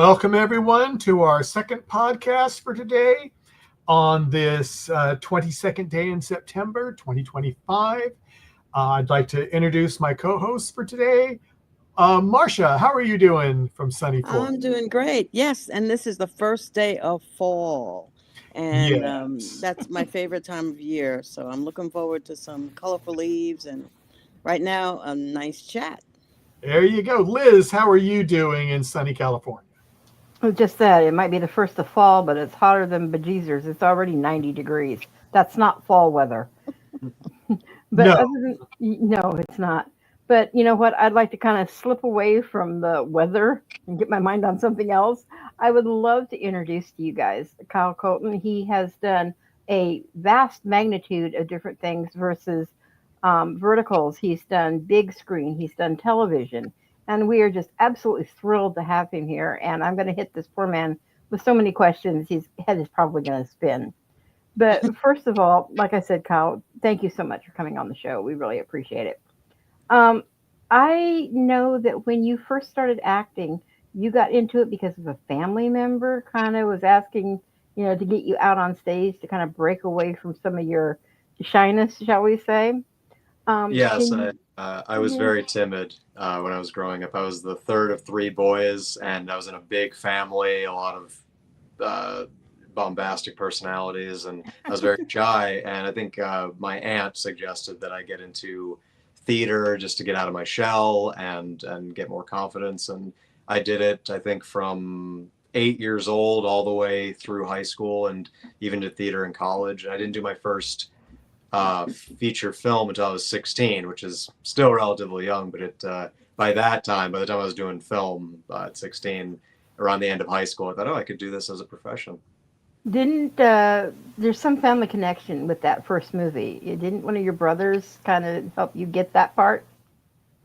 Welcome, everyone, to our second podcast for today on this 22nd day in September 2025. I'd like to introduce my co-hosts for today. Marcia, how are you doing from sunny Florida? I'm doing great. Yes, and this is the first day of fall. And Yes. that's my favorite time of year. So I'm looking forward to some colorful leaves and right now a nice chat. There you go. Liz, how are you doing in sunny California? Just that it might be the first of fall, but it's hotter than bejeezers. It's already 90 degrees. That's not fall weather. But No. other than, no, it's not. But you know what? I'd like to kind of slip away from the weather and get my mind on something else. I would love to introduce to you guys Kyle Colton. He has done a vast magnitude of different things versus verticals. He's done big screen, he's done television, and we are just absolutely thrilled to have him here. And I'm going to hit this poor man with so many questions, his head is probably going to spin. But first of all, like I said, Kyle, thank you so much for coming on the show. We really appreciate it. Um, I know that when you first started acting, you got into it because of a family member kind of was asking, to get you out on stage to kind of break away from some of your shyness, shall we say? Yes, Can I you? I was Yeah. very timid when I was growing up. I was the third of three boys, and I was in a big family, a lot of uh, bombastic personalities, and I was very shy. And I think my aunt suggested that I get into theater just to get out of my shell and get more confidence. And I did it, I think, from 8 years old all the way through high school, and even did theater in college. And I didn't do my first feature film until I was 16, which is still relatively young. But by that time, by the time I was doing film at 16, around the end of high school, I thought, oh, I could do this as a profession. Didn't there's some family connection with that first movie? Didn't one of your brothers kind of help you get that part?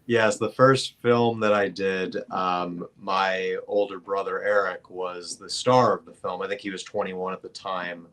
Yes, the first film that I did, my older brother Eric was the star of the film. I think he was 21 at the time,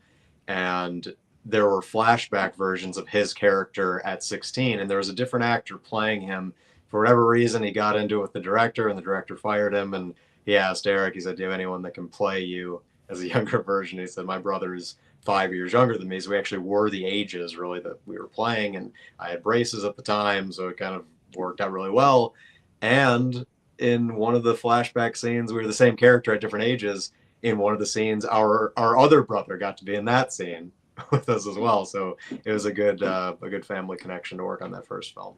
and there were flashback versions of his character at 16, and there was a different actor playing him. For whatever reason, he got into it with the director, and the director fired him. And he asked Eric, he said, "Do you have anyone that can play you as a younger version?" He said, "My brother is 5 years younger than me, so we actually were the ages really that we were playing, and I had braces at the time, so it kind of worked out really well." And in one of the flashback scenes, we were the same character at different ages. In one of the scenes, our other brother got to be in that scene with us as well. So it was a good family connection to work on that first film.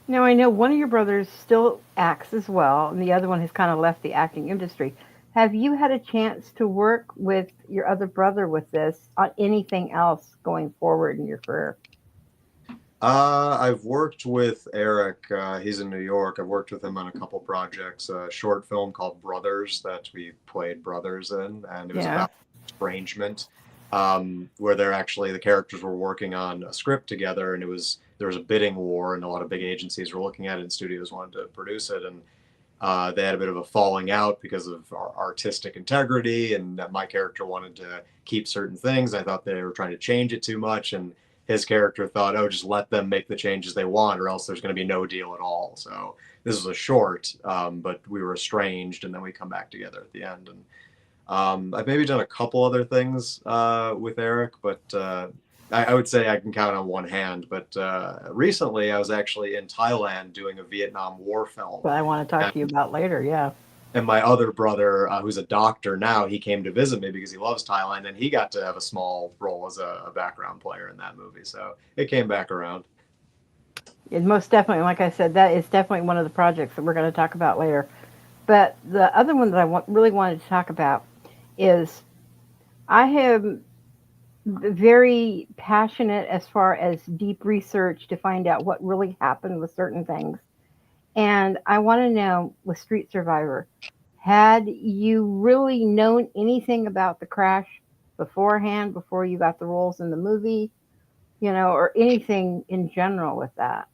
Now, I know one of your brothers still acts as well, and the other one has kind of left the acting industry. Have you had a chance to work with your other brother with this on anything else going forward in your career? I've worked with Eric. He's in New York. I've worked with him on a couple projects. A short film called Brothers that we played brothers in, and it was Yeah. about estrangement, where they're actually the characters were working on a script together, and there was a bidding war, and a lot of big agencies were looking at it, and studios wanted to produce it, and they had a bit of a falling out because of our artistic integrity, and that my character wanted to keep certain things. I thought they were trying to change it too much, and his character thought, "Oh, just let them make the changes they want, or else there's going to be no deal at all." So this was a short, but we were estranged, and then we come back together at the end. And I've maybe done a couple other things with Eric, but I would say I can count on one hand. But recently, I was actually in Thailand doing a Vietnam War film, But I want to talk to you and about later. Yeah. my other brother, who's a doctor now, he came to visit me because he loves Thailand, and he got to have a small role as a background player in that movie. So it came back around. It most definitely, like I said, that is definitely one of the projects that we're going to talk about later. But the other one that really wanted to talk about is I am very passionate as far as deep research to find out what really happened with certain things. And I want to know with Street Survivor, had you really known anything about the crash beforehand, before you got the roles in the movie, or anything in general with that?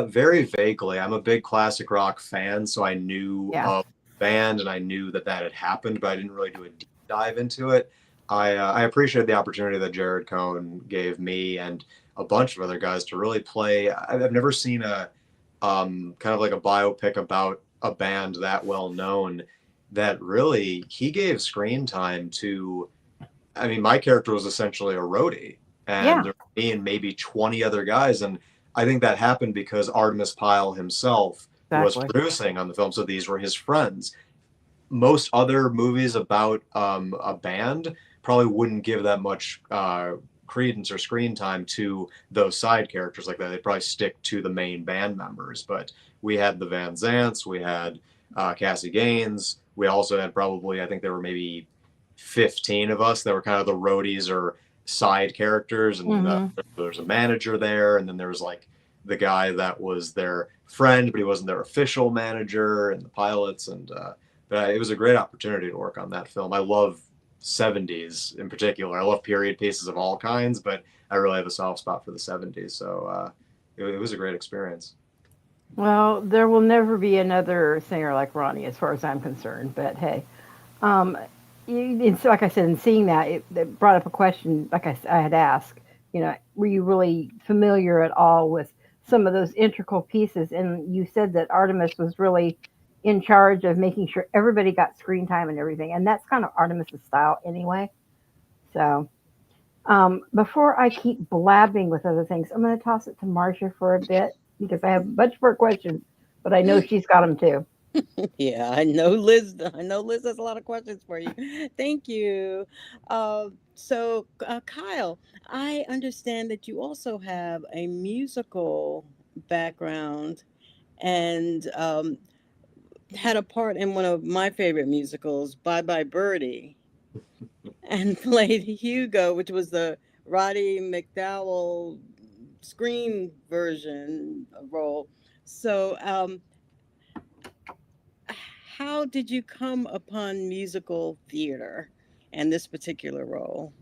Very vaguely. I'm a big classic rock fan, so I knew Yeah. of the band and I knew that that had happened, but I didn't really do a deep dive into it. I appreciate the opportunity that Jared Cohn gave me and a bunch of other guys to really play. I've never seen a kind of like a biopic about a band that well known. that really he gave screen time to. I mean, my character was essentially a roadie, and Yeah. there were me and maybe 20 other guys, and I think that happened because Artemis Pyle himself was Exactly. producing on the film, so these were his friends. Most other movies about a band probably wouldn't give that much credence or screen time to those side characters like that. They'd probably stick to the main band members. But we had the Van Zants, we had Cassie Gaines. We also had probably, I think there were maybe 15 of us that were kind of the roadies or side characters. And there's a manager there. And then there was like the guy that was their friend, but he wasn't their official manager, and the pilots. And but it was a great opportunity to work on that film. I love 70s in particular. I love period pieces of all kinds, but I really have a soft spot for the 70s. So it was a great experience. Well, there will never be another singer like Ronnie, as far as I'm concerned. But hey, um, it's like I said, in seeing that, it brought up a question. Like I had asked, were you really familiar at all with some of those integral pieces? And you said that Artemis was really in charge of making sure everybody got screen time and everything, and that's kind of Artemis's style anyway. So, before I keep blabbing with other things, I'm going to toss it to Marcia for a bit because I have a bunch more questions, but I know she's got them too. Yeah, I know Liz. I know Liz has a lot of questions for you. Thank you. Kyle, I understand that you also have a musical background and had a part in one of my favorite musicals, Bye Bye Birdie, and played Hugo, which was the Roddy McDowell screen version role. So, how did you come upon musical theater and this particular role?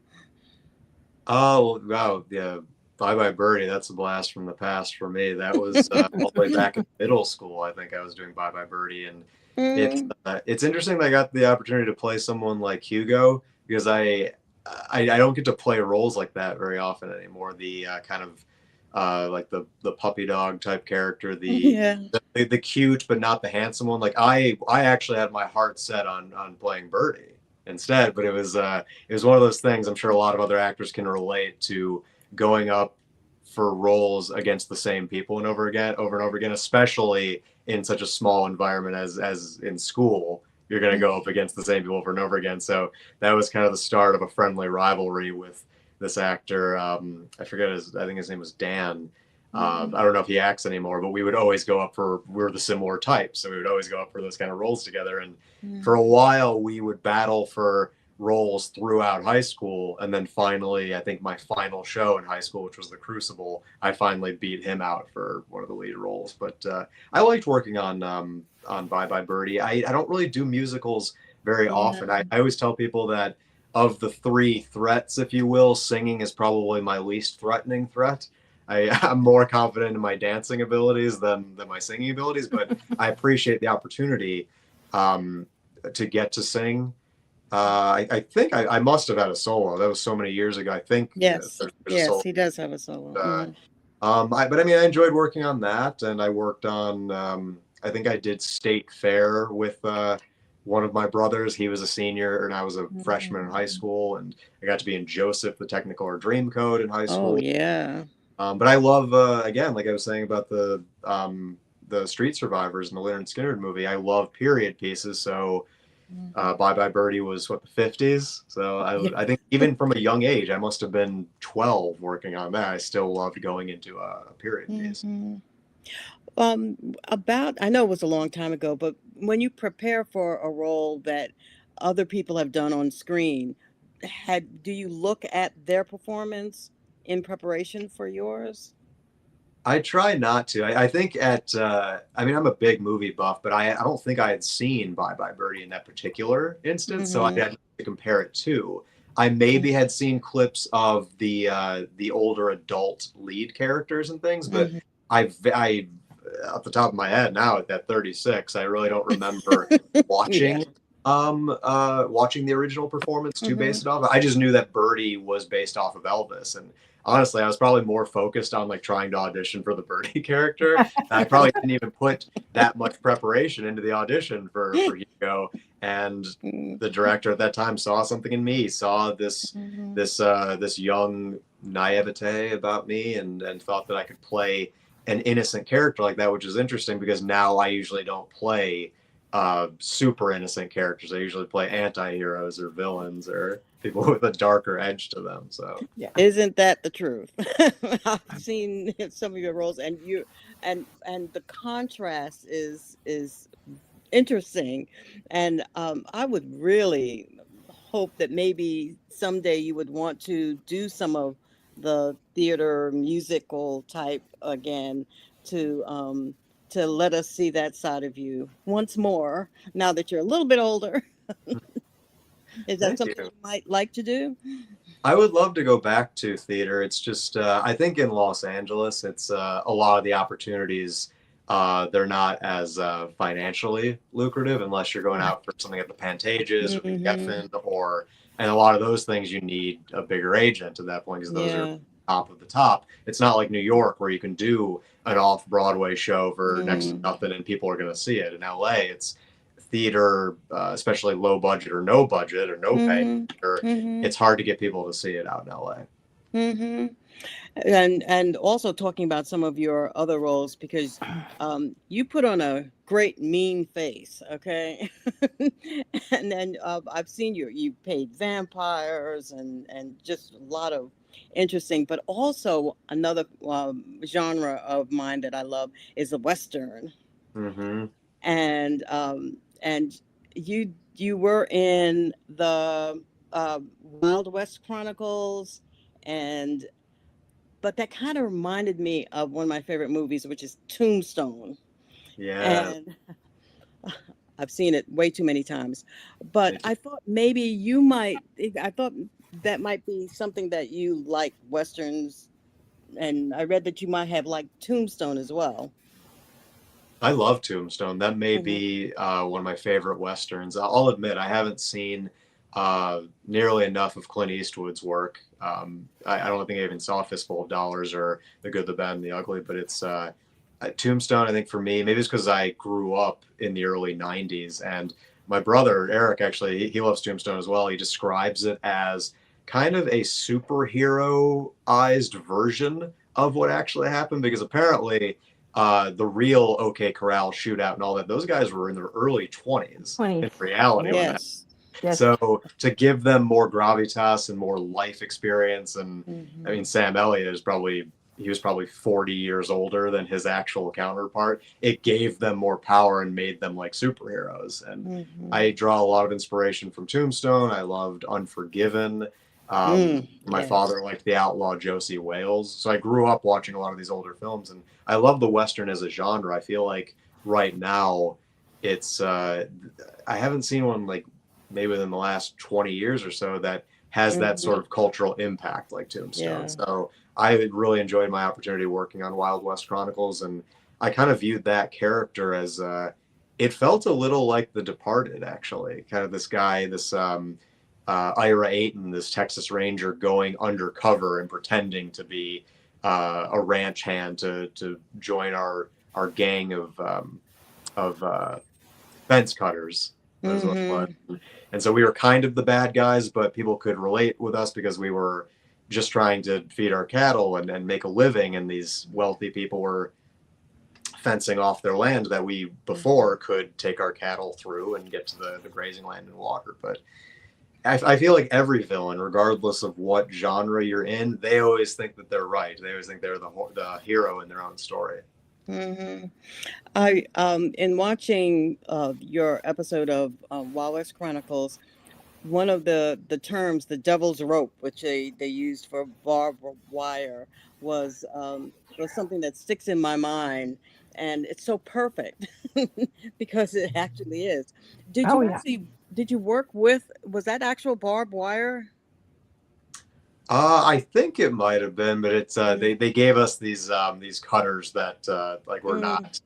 Oh, wow. Yeah. Bye Bye Birdie. That's a blast from the past for me. That was all the way back in middle school. I think I was doing Bye Bye Birdie. And it's interesting that I got the opportunity to play someone like Hugo because I don't get to play roles like that very often anymore. The kind of like the puppy dog type character, Yeah. the cute but not the handsome one. Like I actually had my heart set on playing Birdie instead, but it was one of those things. I'm sure a lot of other actors can relate to going up for roles against the same people and over and over again, especially in such a small environment as in school. You're going to go up against the same people over and over again. So that was kind of the start of a friendly rivalry with this actor. I forget I think his name was Dan. I don't know if he acts anymore, but we would always go up we're the similar types. So we would always go up for those kind of roles together. And for a while we would battle for roles throughout high school. And then finally, I think my final show in high school, which was The Crucible, I finally beat him out for one of the lead roles. But I liked working on Bye Bye Birdie. I don't really do musicals very often. I always tell people that of the three threats, if you will, singing is probably my least threatening threat. I'm more confident in my dancing abilities than my singing abilities, but I appreciate the opportunity to get to sing. I think I must have had a solo. That was so many years ago. I think Yes, there's a solo. he does have a solo. But I mean, I enjoyed working on that, and I worked on. I think I did State Fair with one of my brothers. He was a senior, and I was a freshman in high school, and I got to be in Joseph, the Technicolor Dreamcoat in high school. Oh yeah. But I love again, like I was saying about the Street Survivors and the Leonard Skinner movie. I love period pieces, so. Bye Bye Birdie was what, the 50s, so I think even from a young age, I must have been 12 working on that. I still loved going into a period piece. I know it was a long time ago, but when you prepare for a role that other people have done on screen, do you look at their performance in preparation for yours? I try not to. I think I mean, I'm a big movie buff, but I don't think I had seen Bye Bye Birdie in that particular instance, so I had to compare it to. I maybe had seen clips of the older adult lead characters and things, but I off the top of my head now at 36, I really don't remember watching watching the original performance to base it off. I just knew that Birdie was based off of Elvis, and honestly, I was probably more focused on like trying to audition for the Birdie character. I probably didn't even put that much preparation into the audition for Hugo. And Mm. the director at that time saw something in me, saw this Mhm. this young naivete about me, and thought that I could play an innocent character like that, which is interesting because now I usually don't play super innocent characters. I usually play anti-heroes or villains or people with a darker edge to them. So Yeah. Isn't that the truth? I've seen some of your roles, and the contrast is interesting, and I would really hope that maybe someday you would want to do some of the theater musical type again to let us see that side of you once more. Now that you're a little bit older, is that thank something you. you might like to do? I would love to go back to theater. It's just, I think in Los Angeles, it's a lot of the opportunities, they're not as financially lucrative unless you're going out for something at the Pantages or the Hmm. Geffen, and a lot of those things you need a bigger agent at that point because those are Yeah. top of the top. It's not like New York where you can do an off Broadway show for next to Mm. nothing and people are going to see it. In LA, it's theater, especially low budget or no budget or no pay, Mhm. or Mhm. it's hard to get people to see it out in LA. Mhm. And also talking about some of your other roles because you put on a great mean face, okay? And then I've seen you paid vampires and just a lot of interesting, but also another genre of mine that I love is the Western. Mm-hmm. And you were in the Wild West Chronicles, and but that kind of reminded me of one of my favorite movies, which is Tombstone. Yeah, And I've seen it way too many times. But me too. I thought maybe you might, I thought that might be something that you like Westerns. And I read that you might have liked Tombstone as well. I love Tombstone. That may Hmm. be one of my favorite westerns. I'll admit I haven't seen nearly enough of Clint Eastwood's work. I don't think I even saw Fistful of Dollars or The Good, the Bad, and the Ugly. But it's Tombstone. I think for me, maybe it's because I grew up in the early '90s, and my brother Eric actually he loves Tombstone as well. He describes it as kind of a superheroized version of what actually happened because apparently the real OK Corral shootout and all that, those guys were in their early 20s 20s. in reality when that. Yes. Yes. So to give them more gravitas and more life experience, and I Hmm. mean, Sam Elliott is probably he was probably 40 years older than his actual counterpart. It gave them more power and made them like superheroes. And Hmm. I draw a lot of inspiration from Tombstone. I loved Unforgiven. My Yes. father liked the outlaw Josie Wales. So I grew up watching a lot of these older films, and I love the Western as a genre. I feel like right now it's I haven't seen one like maybe within the last 20 years or so that has that Hmm. sort of cultural impact like Tombstone. Yeah. So I really enjoyed my opportunity working on Wild West Chronicles, and I kind of viewed that character as it felt a little like The Departed, actually. Kind of this guy, this Ira Ayton, this Texas Ranger, going undercover and pretending to be a ranch hand to join our gang of fence cutters. Was what it was. Hmm. And so we were kind of the bad guys, but people could relate with us because we were just trying to feed our cattle and make a living. And these wealthy people were fencing off their land that we before could take our cattle through and get to the grazing land and water. But I feel like every villain, regardless of what genre you're in, they always think that they're right. They always think they're the hero in their own story. Hmm. I in watching your episode of Wild West Chronicles, one of the terms, the devil's rope, which they used for barbed wire, was something that sticks in my mind, and it's so perfect because it actually is. Did Oh you yeah. actually did you work with was that actual barbed wire? I think it might have been, but it's Mm, they gave us these cutters that like were mm, not.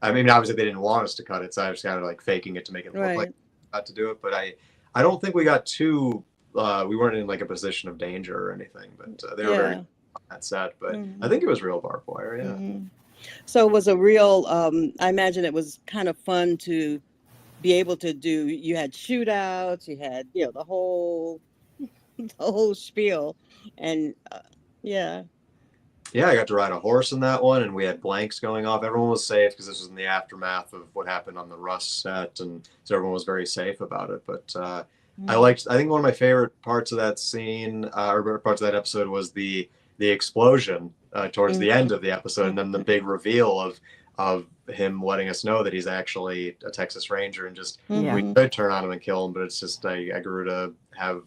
I mean, obviously they didn't want us to cut it, so I was kind of like faking it to make it look like right. I got to do it. But I don't think we got too. We weren't in like a position of danger or anything, but they were very Yeah. on that set. But I Hmm. think it was real barbed wire. Yeah. Hmm. So it was a real. I imagine it was kind of fun to be able to do. You had shootouts, you had the whole the whole spiel, and yeah. Yeah, I got to ride a horse in that one, and we had blanks going off. Everyone was safe because this was in the aftermath of what happened on the Rust set, and so everyone was very safe about it. But I think one of my favorite parts of that scene, or parts of that episode, was the explosion towards the end of the episode, and then the big reveal of him letting us know that he's actually a Texas Ranger, and just we could turn on him and kill him, but it's just I grew to have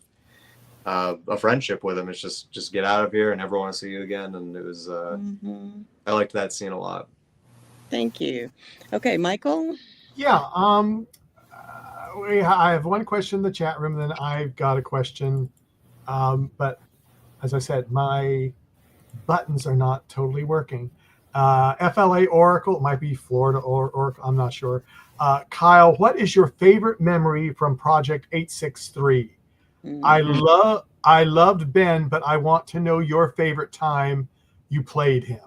a friendship with him. It's just get out of here, and never want to see you again. And it was I liked that scene a lot. Thank you. Okay, Michael. Yeah. I have one question in the chat room, then I've got a question. But as I said, my buttons are not totally working. FLA Oracle, it might be Florida or Oracle, I'm not sure. Kyle, what is your favorite memory from Project 863? I loved Ben, but I want to know your favorite time you played him.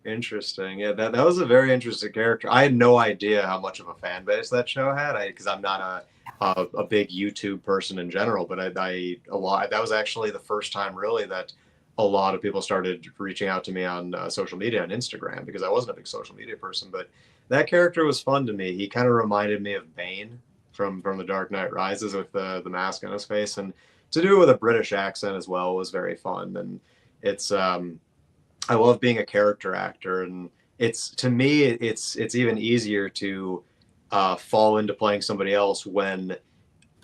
Interesting. Yeah, that was a very interesting character. I had no idea how much of a fan base that show had, because I'm not a big YouTube person in general, but that was actually the first time really that a lot of people started reaching out to me on social media, on Instagram, because I wasn't a big social media person. But that character was fun to me. He kind of reminded me of Bane from The Dark Knight Rises, with the mask on his face, and to do it with a British accent as well was very fun. And it's I love being a character actor, and to me it's even easier to fall into playing somebody else when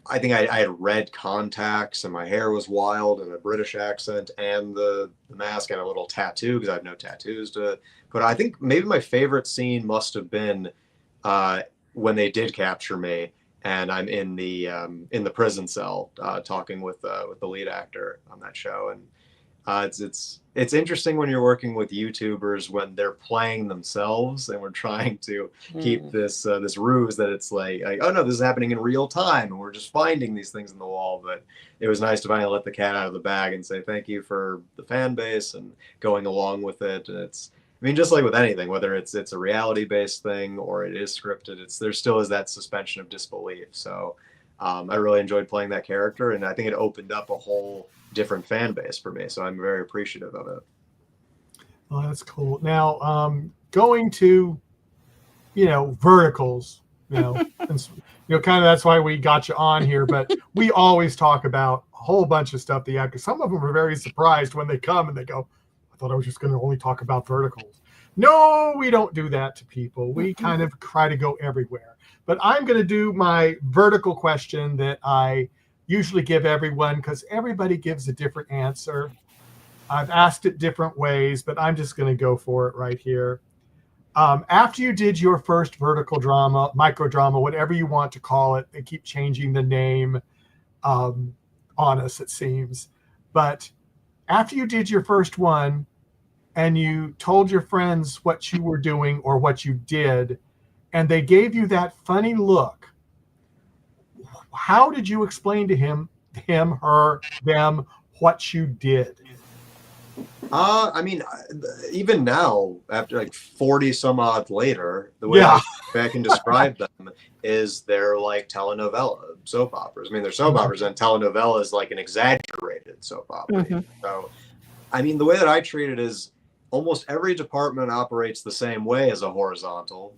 I think I had red contacts and my hair was wild and a British accent and the mask and a little tattoo, because I have no tattoos to put. I think maybe my favorite scene must have been when they did capture me and I'm in the prison cell talking with the lead actor on that show. And it's interesting when you're working with YouTubers when they're playing themselves, and we're trying to keep this ruse that it's like, oh no, this is happening in real time, and we're just finding these things in the wall. But it was nice to finally let the cat out of the bag and say thank you for the fan base and going along with it. And just like with anything, whether it's a reality-based thing or it is scripted, there still is that suspension of disbelief. So I really enjoyed playing that character, and I think it opened up a whole different fan base for me. So I'm very appreciative of it. Oh, that's cool. Now, going to, verticals, and, kind of that's why we got you on here. But we always talk about a whole bunch of stuff. The actors, some of them are very surprised when they come and they go, I thought I was just going to only talk about verticals. No, we don't do that to people. We kind of try to go everywhere. But I'm going to do my vertical question that I usually give everyone, because everybody gives a different answer. I've asked it different ways, but I'm just going to go for it right here. After you did your first vertical drama, microdrama, whatever you want to call it, they keep changing the name on us, it seems. But after you did your first one and you told your friends what you were doing or what you did, and they gave you that funny look, how did you explain to him, her, them, what you did? Even now, after like 40 some odd later, the way I can describe them is they're like telenovela soap operas. They're soap operas, and telenovela is like an exaggerated soap opera. So, the way that I treat it is almost every department operates the same way as a horizontal,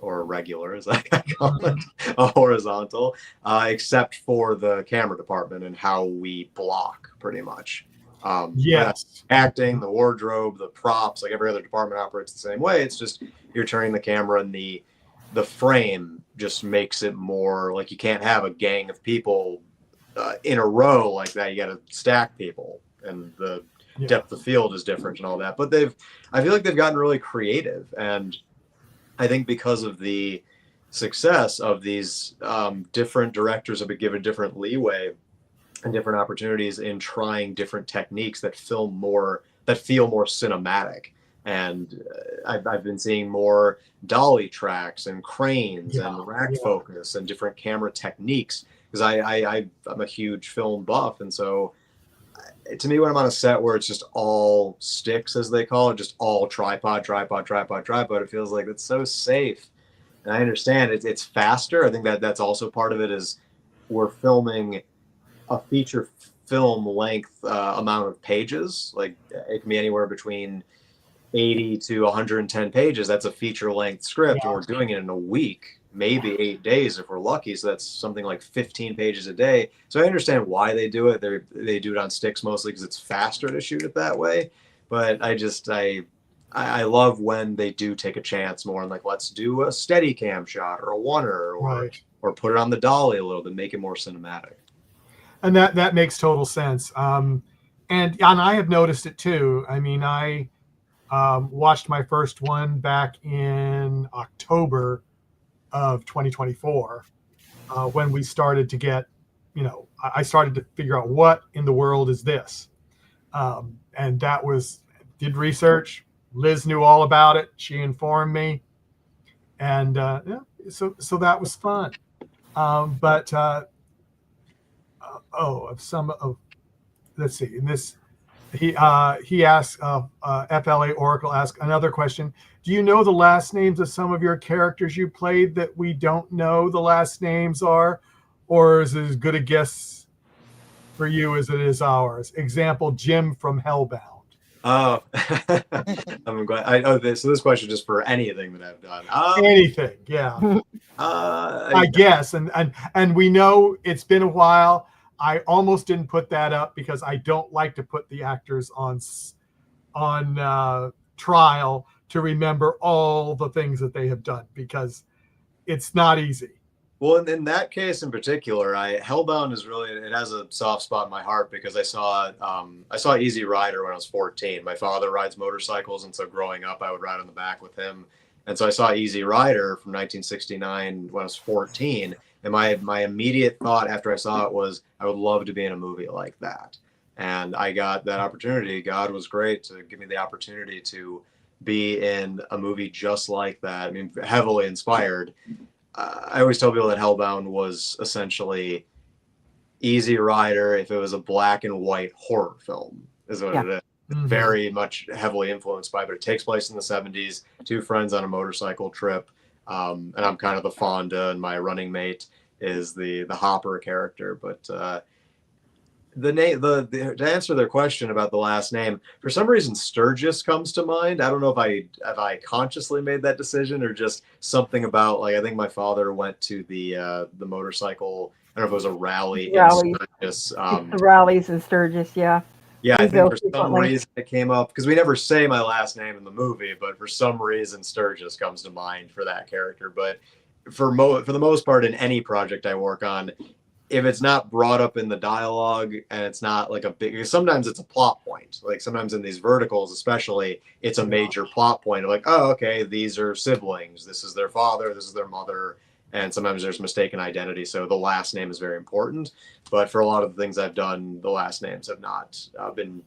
or a regular, as I call it, a horizontal, except for the camera department and how we block, pretty much. Acting, the wardrobe, the props, like every other department operates the same way. It's just you're turning the camera, and the frame just makes it more like you can't have a gang of people in a row like that. You got to stack people, and the depth of field is different and all that. But I feel like they've gotten really creative, and I think because of the success of these different directors have been given different leeway and different opportunities in trying different techniques that feel more cinematic. And I've been seeing more dolly tracks and cranes and rack focus and different camera techniques, because I'm a huge film buff. And so to me, when I'm on a set where it's just all sticks, as they call it, just all tripod, it feels like it's so safe And I understand it's faster. I think that's also part of it is we're filming a feature film length amount of pages. Like it can be anywhere between 80 to 110 pages. That's a feature length script, and we're doing it in a week, maybe 8 days if we're lucky. So that's something like 15 pages a day. So I understand why they do it. They do it on sticks mostly because it's faster to shoot it that way. But I love when they do take a chance more and like, let's do a steady cam shot or a oneer or put it on the dolly a little to make it more cinematic. And that makes total sense. And I have noticed it too. I mean, I watched my first one back in October of 2024 when we started to get, I started to figure out what in the world is this. And that was, did research. Liz knew all about it. She informed me. And so that was fun. Let's see. In this, he asked, FLA Oracle asked another question. Do you know the last names of some of your characters you played that we don't know the last names are, or is it as good a guess for you as it is ours? Example: Jim from Hellbound. Oh, I'm glad. So this question is just for anything that I've done. Anything, yeah. I guess, and we know it's been a while. I almost didn't put that up because I don't like to put the actors on trial to remember all the things that they have done because it's not easy. Well, in that case in particular, Hellbound is really, it has a soft spot in my heart because I saw Easy Rider when I was 14. My father rides motorcycles, and so growing up, I would ride on the back with him. And so I saw Easy Rider from 1969 when I was 14. And my immediate thought after I saw it was, I would love to be in a movie like that. And I got that opportunity. God was great to give me the opportunity to be in a movie just like that. I mean, heavily inspired. I always tell people that Hellbound was essentially Easy Rider if it was a black and white horror film, is what it is. Mm-hmm. Very much heavily influenced by, but it takes place in the 70s. Two friends on a motorcycle trip, and I'm kind of the Fonda, and my running mate is the Hopper character. But to answer their question about the last name, for some reason Sturgis comes to mind. I don't know if I consciously made that decision or just something about, like, I think my father went to the motorcycle. I don't know if it was a rally in Sturgis. The rallies in Sturgis, yeah. Yeah, I think for some reason it came up because we never say my last name in the movie, but for some reason Sturgis comes to mind for that character. But for the most part, in any project I work on, if it's not brought up in the dialogue and it's not like because sometimes it's a plot point. Like sometimes in these verticals, especially, it's a major plot point of like, oh, okay, these are siblings. This is their father. This is their mother. And sometimes there's mistaken identity. So the last name is very important. But for a lot of the things I've done, the last names have not been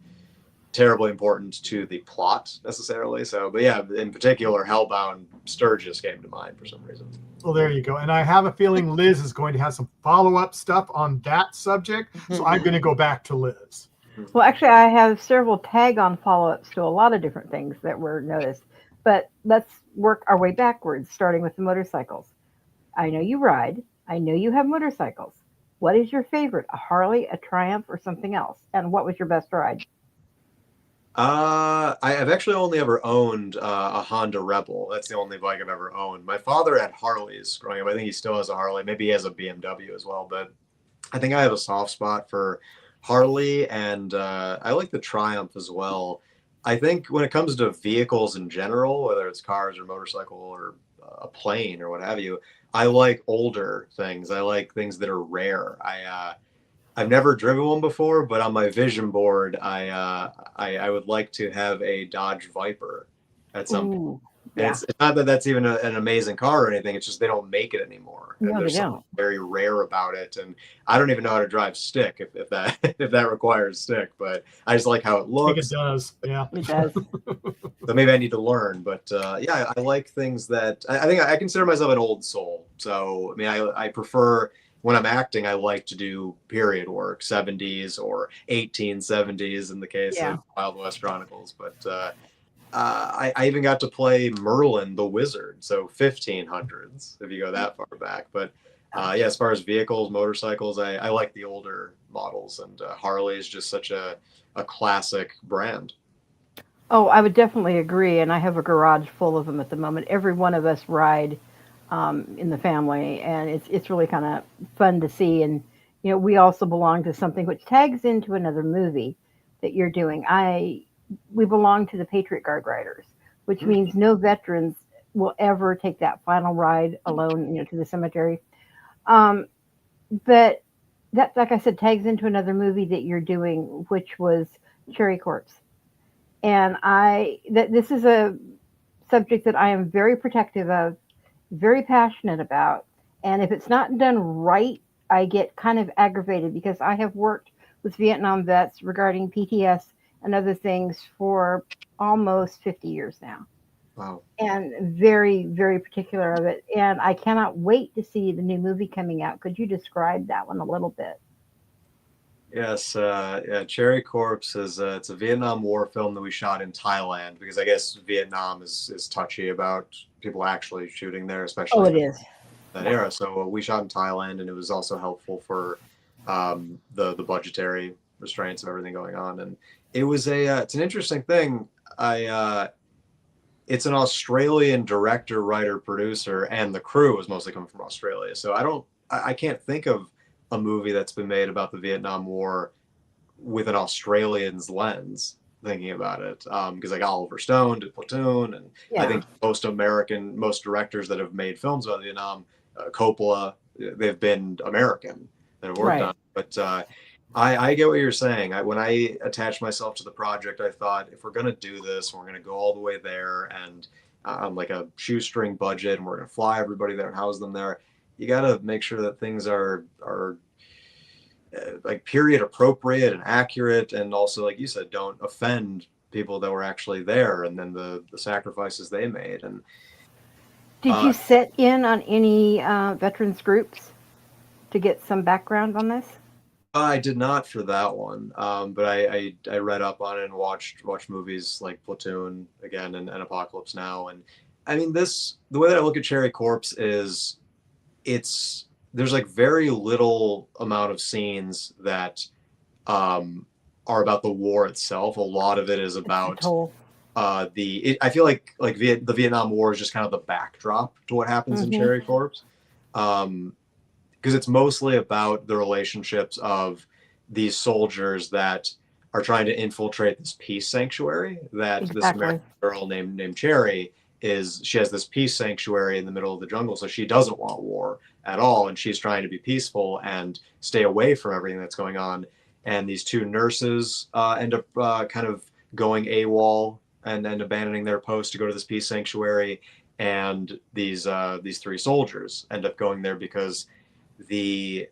terribly important to the plot necessarily. So, but yeah, in particular, Hellbound, Sturgis came to mind for some reason. Well, there you go. And I have a feeling Liz is going to have some follow-up stuff on that subject. So I'm going to go back to Liz. Well, actually, I have several tag-on follow-ups to a lot of different things that were noticed. But let's work our way backwards, starting with the motorcycles. I know you ride. I know you have motorcycles. What is your favorite? A Harley, a Triumph, or something else? And what was your best ride? I've actually only ever owned a Honda Rebel. That's the only bike I've ever owned. My father had Harleys growing up. I think he still has a Harley. Maybe he has a BMW as well. But I think I have a soft spot for Harley, and I like the Triumph as well. I think when it comes to vehicles in general, whether it's cars or motorcycle or a plane or what have you, I like older things. I like things that are rare. I've never driven one before, but on my vision board, I would like to have a Dodge Viper at some point. Yeah. It's not that that's even an amazing car or anything. It's just they don't make it anymore. No, and there's something very rare about it. And I don't even know how to drive stick if that if that requires stick, but I just like how it looks. I think it does. Yeah, it does. So maybe I need to learn. But yeah, I like things that I think I consider myself an old soul. So I mean, I prefer. When I'm acting, I like to do period work, 70s or 1870s in the case of Wild West Chronicles. But I even got to play Merlin the Wizard, so 1500s if you go that far back. But yeah, as far as vehicles, motorcycles, I like the older models, and Harley is just such a classic brand. Oh, I would definitely agree, and I have a garage full of them at the moment. Every one of us ride in the family, and it's really kind of fun to see. And we also belong to something which tags into another movie that you're doing. We belong to the Patriot Guard Riders, which means no veterans will ever take that final ride alone, to the cemetery. Um, but that, like I said, tags into another movie that you're doing, which was Cherry Corpse. And this is a subject that I am very protective of, very passionate about. And if it's not done right, I get kind of aggravated because I have worked with Vietnam vets regarding PTS and other things for almost 50 years now. Wow. And very, very particular of it. And I cannot wait to see the new movie coming out. Could you describe that one a little bit? Yes, yeah, Cherry Corpse is it's a Vietnam War film that we shot in Thailand because I guess Vietnam is touchy about people actually shooting there, Oh, especially it is. that Yeah. era. So we shot in Thailand, and it was also helpful for the budgetary restraints of everything going on. And it was it's an interesting thing. It's an Australian director, writer, producer, and the crew was mostly coming from Australia. So I can't think of a movie that's been made about the Vietnam War with an Australian's lens, thinking about it. Because like Oliver Stone did Platoon, and I Yeah. think most directors that have made films about Vietnam, Coppola, they've been American that have worked Right. on. But I get what you're saying. When I attached myself to the project, I thought if we're going to do this, we're going to go all the way there and on like a shoestring budget, and we're going to fly everybody there and house them there. You got to make sure that things are like period appropriate and accurate, and also, like you said, don't offend people that were actually there and then the sacrifices they made. And Did you set in on any veterans groups to get some background on this? I did not for that one, but I read up on it and watched movies like Platoon again and Apocalypse Now. And I mean, the way that I look at Cherry Corpse is there's like very little amount of scenes that are about the war itself. A lot of it is about I feel like the Vietnam War is just kind of the backdrop to what happens in Cherry Corpse. Because it's mostly about the relationships of these soldiers that are trying to infiltrate this peace sanctuary that this American girl named Cherry she has this peace sanctuary in the middle of the jungle, so she doesn't want war at all, and she's trying to be peaceful and stay away from everything that's going on. And these two nurses end up kind of going AWOL and then abandoning their post to go to this peace sanctuary, and these three soldiers end up going there because the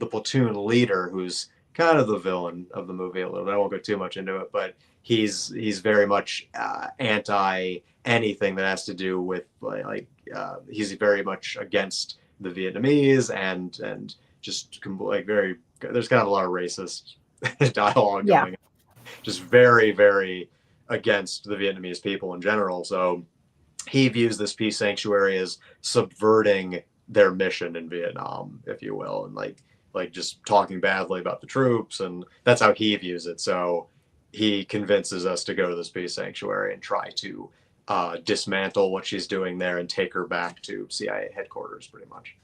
platoon leader, who's kind of the villain of the movie a little bit. I won't go too much into it, but he's very much anti anything that has to do with he's very much against the Vietnamese and just like very. There's kind of a lot of racist dialogue going on. Just very, very against the Vietnamese people in general. So he views this peace sanctuary as subverting their mission in Vietnam, if you will, and like just talking badly about the troops, and that's how he views it. So he convinces us to go to this peace sanctuary and try to dismantle what she's doing there and take her back to CIA headquarters, pretty much.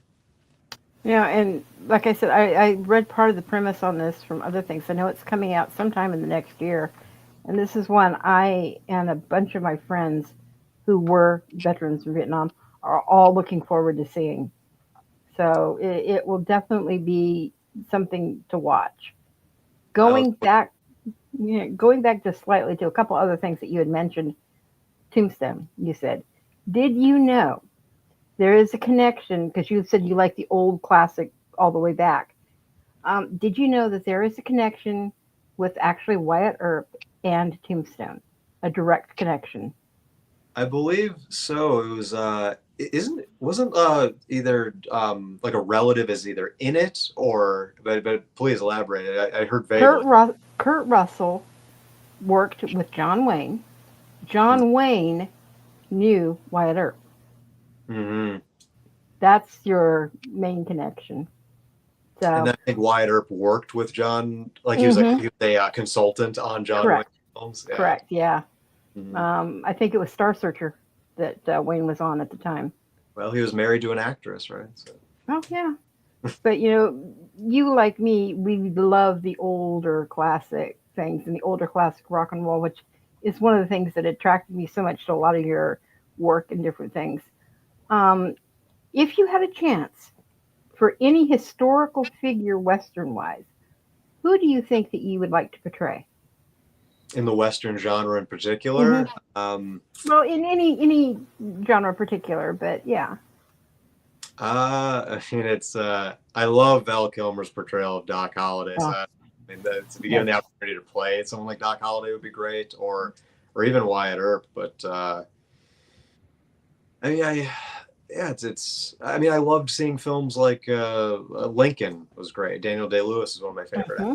Yeah, and like I said, I read part of the premise on this from other things. I know it's coming out sometime in the next year, and this is one I and a bunch of my friends who were veterans from Vietnam are all looking forward to seeing. So it will definitely be something to watch. Going back just slightly to a couple other things that you had mentioned, Tombstone, you said, did you know there is a connection, because you said you like the old classic all the way back. Did you know that there is a connection with actually Wyatt Earp and Tombstone, a direct connection? I believe so. It was wasn't either like a relative is either in it or but please elaborate. I heard vaguely. Kurt Russell worked with John Wayne John Wayne knew Wyatt Earp. Mm-hmm. That's your main connection. So, And then I think Wyatt Earp worked with John, like Mhm. he was a consultant on John Wayne correct, films. Yeah. correct, yeah. Mhm. I think it was Star Searcher that Wayne was on at the time. Well, he was married to an actress, right? So. Oh yeah, but you like me, we love the older classic things and the older classic rock and roll, which is one of the things that attracted me so much to a lot of your work and different things. Um, if you had a chance for any historical figure, Western wise, who do you think that you would like to portray? In the Western genre in Hmm. particular, Well, in any genre in particular, but yeah. I mean, it's I love Val Kilmer's portrayal of Doc Holliday. So Oh, I mean, to be given yes. the opportunity to play someone like Doc Holliday would be great, or even Wyatt Earp. But I mean, yeah, it's. I mean, I loved seeing films like Lincoln was great. Daniel Day-Lewis is one of my favorite Hmm.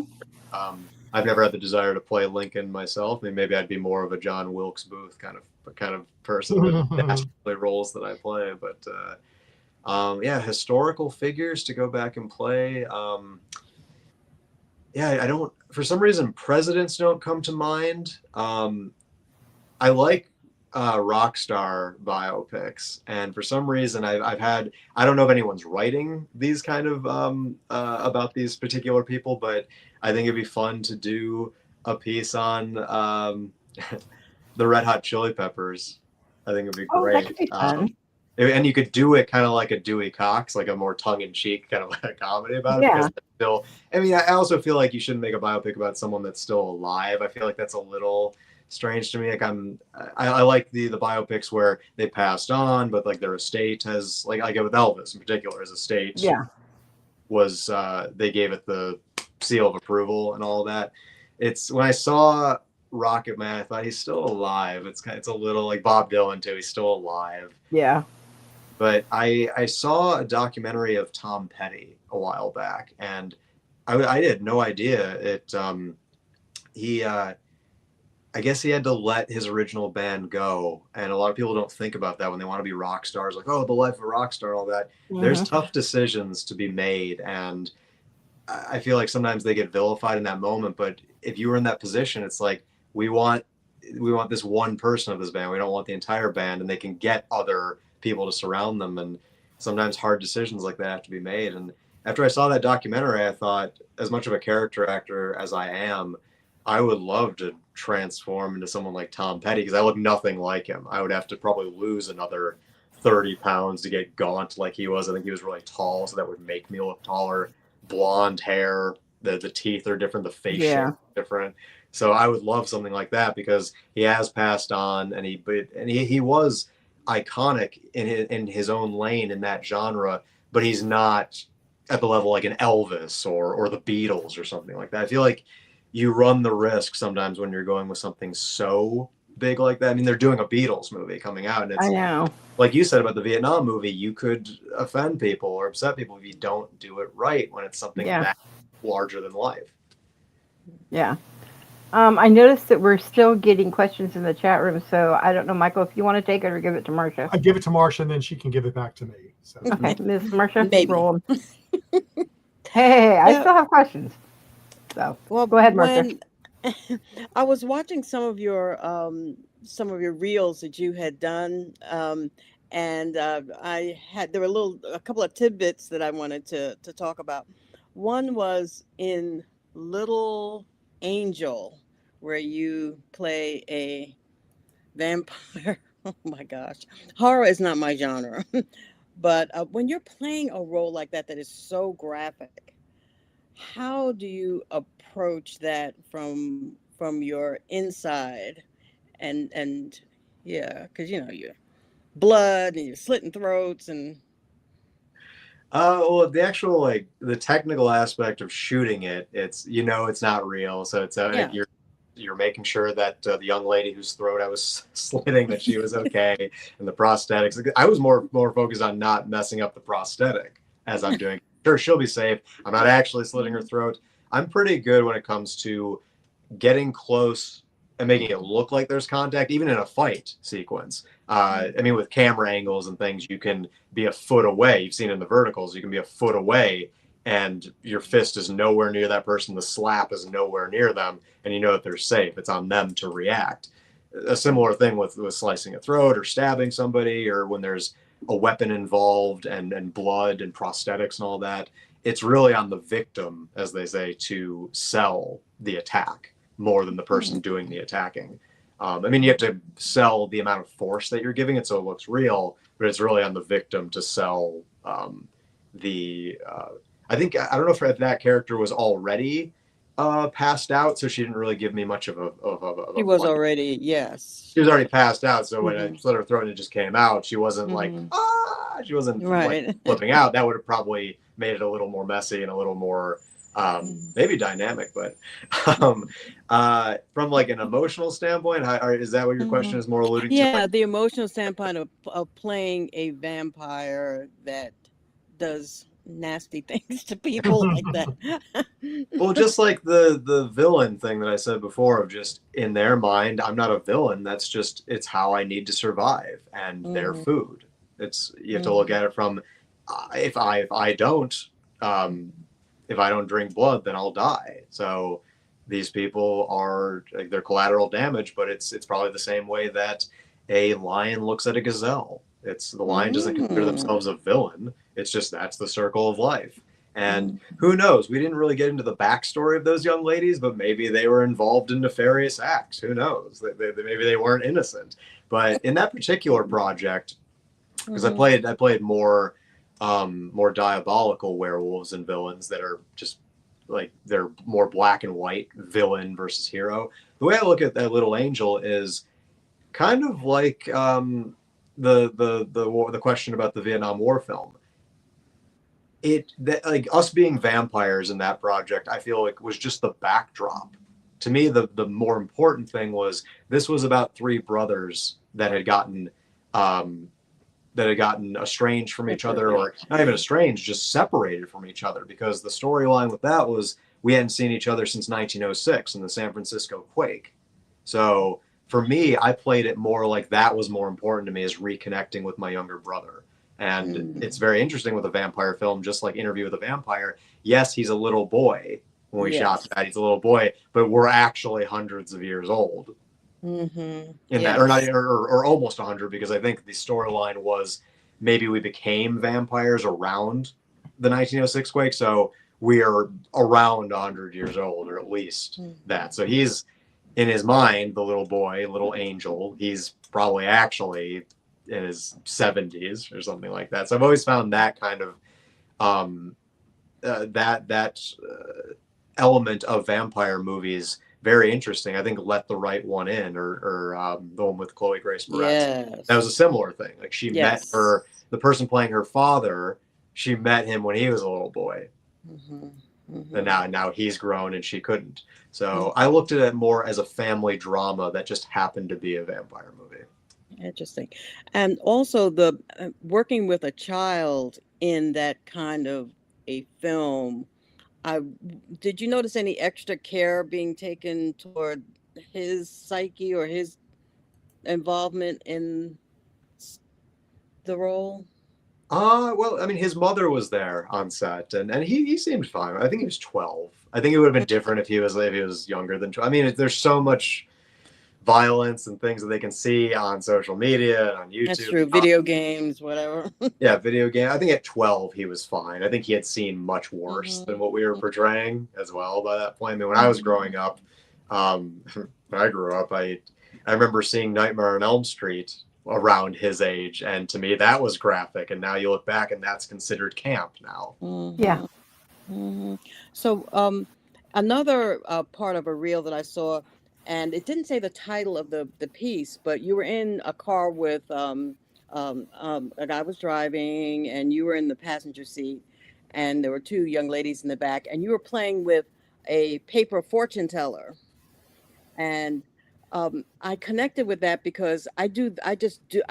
actors. I've never had the desire to play Lincoln myself. I mean, maybe I'd be more of a John Wilkes Booth kind of person with naturally roles that I play. But yeah, historical figures to go back and play. Yeah, I don't. For some reason, presidents don't come to mind. I like rock star biopics, and for some reason, I've had. I don't know if anyone's writing these kind of about these particular people, but I think it'd be fun to do a piece on the Red Hot Chili Peppers. I think it'd be Oh, that great. could be fun. And you could do it kind of like a Dewey Cox, like a more tongue-in-cheek kind of like a comedy about it, because Yeah, it's still. I mean, I also feel like you shouldn't make a biopic about someone that's still alive. I feel like that's a little strange to me. Like I like the biopics where they passed on, but like their estate has like with Elvis in particular, his estate yeah, was they gave it the seal of approval and all of that. It's when I saw Rocket Man, I thought he's still alive. It's a little like Bob Dylan too. He's still alive. yeah. But I saw a documentary of Tom Petty a while back, and I had no idea it. He I guess he had to let his original band go, and a lot of people don't think about that when they want to be rock stars, like oh, the life of a rock star, and all that. There's Hmm. tough decisions to be made, and I feel like sometimes they get vilified in that moment. But if you were in that position, it's like we want this one person of this band. We don't want the entire band, and they can get other people to surround them. And sometimes hard decisions like that have to be made. And after I saw that documentary, I thought, as much of a character actor as I am, I would love to transform into someone like Tom Petty because I look nothing like him. I would have to probably lose another 30 pounds to get gaunt like he was. I think he was really tall, so that would make me look taller. Blonde hair, the teeth are different, the face shape Yeah, is different. So I would love something like that because he has passed on, and he was iconic in his own lane in that genre, but he's not at the level like an Elvis or the Beatles or something like that. I feel like you run the risk sometimes when you're going with something so big like that. I mean, they're doing a Beatles movie coming out, and I it's know. like you said about the Vietnam movie, you could offend people or upset people if you don't do it right when it's something Yeah, that larger than life. yeah. I noticed that we're still getting questions in the chat room, so I don't know, Michael, if you want to take it or give it to Marcia. I give it to Marcia, and then she can give it back to me. So Okay, Miss Marcia, Maybe. roll 'em. Hey, I Yeah. still have questions. So Well, go ahead, Marcia. when I was watching some of your reels that you had done, and there were a couple of tidbits that I wanted to talk about. One was in Little Angel, where you play a vampire. Oh my gosh, horror is not my genre, but when you're playing a role like that is so graphic, how do you approach that from your inside and yeah, because you're blood and you're slitting throats and Well, the actual like the technical aspect of shooting it, it's not real. So it's yeah. you're making sure that the young lady whose throat I was slitting that she was okay, and the prosthetics. I was more focused on not messing up the prosthetic as I'm doing. Sure, she'll be safe. I'm not actually slitting her throat. I'm pretty good when it comes to getting close and making it look like there's contact, even in a fight sequence. I mean, with camera angles and things, you can be a foot away. You've seen in the verticals, you can be a foot away and your fist is nowhere near that person. The slap is nowhere near them, and you know that they're safe. It's on them to react. A similar thing with slicing a throat or stabbing somebody, or when there's a weapon involved and blood and prosthetics and all that. It's really on the victim, as they say, to sell the attack more than the person doing the attacking. I mean, you have to sell the amount of force that you're giving it so it looks real, but it's really on the victim to sell I think, I don't know if that character was already passed out, so she didn't really give me much of a He was point. already, yes. She was already passed out, so when I slit her throat and it just came out, she wasn't like, she wasn't like flipping out. That would have probably made it a little more messy and a little more maybe dynamic, but from like an emotional standpoint, is that what your question is more alluding to? Yeah, the emotional standpoint of playing a vampire that does nasty things to people like that. Well, just like the villain thing that I said before, of just in their mind, I'm not a villain. That's just, it's how I need to survive, and their food. It's, you have to look at it from if I don't drink blood, then I'll die. So these people are, like, they're collateral damage, but it's probably the same way that a lion looks at a gazelle. It's, the lion doesn't consider themselves a villain. It's just, that's the circle of life. And who knows? We didn't really get into the backstory of those young ladies, but maybe they were involved in nefarious acts. Who knows? Maybe they weren't innocent. But in that particular project, because I played more diabolical werewolves and villains that are just like, they're more black and white, villain versus hero. The way I look at that little angel is kind of like the question about the Vietnam War film. Like us being vampires in that project, I feel like was just the backdrop. To me, the more important thing was, this was about three brothers that had gotten estranged from each other, or not even estranged, just separated from each other, because the storyline with that was we hadn't seen each other since 1906 in the San Francisco quake. So for me, I played it more like that was more important to me, is reconnecting with my younger brother. And it's very interesting with a vampire film, just like Interview with a Vampire. Yes, he's a little boy. When we shot that, he's a little boy, but we're actually hundreds of years old. That, or not, or almost 100, because I think the storyline was maybe we became vampires around the 1906 quake, so we are around 100 years old, or at least that. So he's, in his mind, the little boy, little angel, he's probably actually in his 70s or something like that. So I've always found that kind of element of vampire movies very interesting. I think Let the Right One In, or the one with Chloe Grace Moretz, that was a similar thing. Like, she met the person playing her father, she met him when he was a little boy. And now he's grown and she couldn't. So I looked at it more as a family drama that just happened to be a vampire movie. Interesting. And also the working with a child in that kind of a film, did you notice any extra care being taken toward his psyche or his involvement in the role? Well, I mean, his mother was there on set, and he seemed fine. I think he was 12. I think it would have been different if he was younger than 12. I mean, there's so much violence and things that they can see on social media and on YouTube. That's true. Video games, whatever. Yeah, video game. I think at 12 he was fine. I think he had seen much worse than what we were portraying as well by that point. I mean, when I was growing up, when I grew up, I remember seeing Nightmare on Elm Street around his age, and to me that was graphic, and now you look back and that's considered camp now. Yeah. So another part of a reel that I saw, and it didn't say the title of the piece, but you were in a car with a guy was driving, and you were in the passenger seat, and there were two young ladies in the back, and you were playing with a paper fortune teller. And I connected with that because I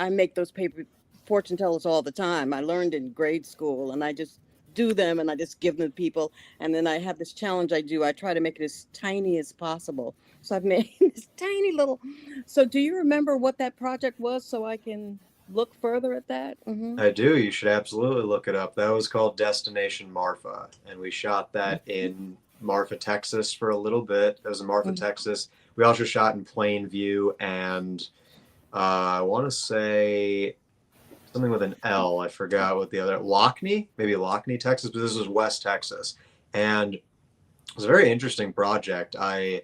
make those paper fortune tellers all the time. I learned in grade school, and I just do them and I just give them to people. And then I have this challenge I do. I try to make it as tiny as possible. So I've made this tiny little. So do you remember what that project was so I can look further at that? Mm-hmm. I do. You should absolutely look it up. That was called Destination Marfa, and we shot that in Marfa, Texas for a little bit. It was in Marfa, Texas. We also shot in Plainview and I want to say something with an L. I forgot what the other Lockney, maybe Lockney, Texas, but this was West Texas, and it was a very interesting project. I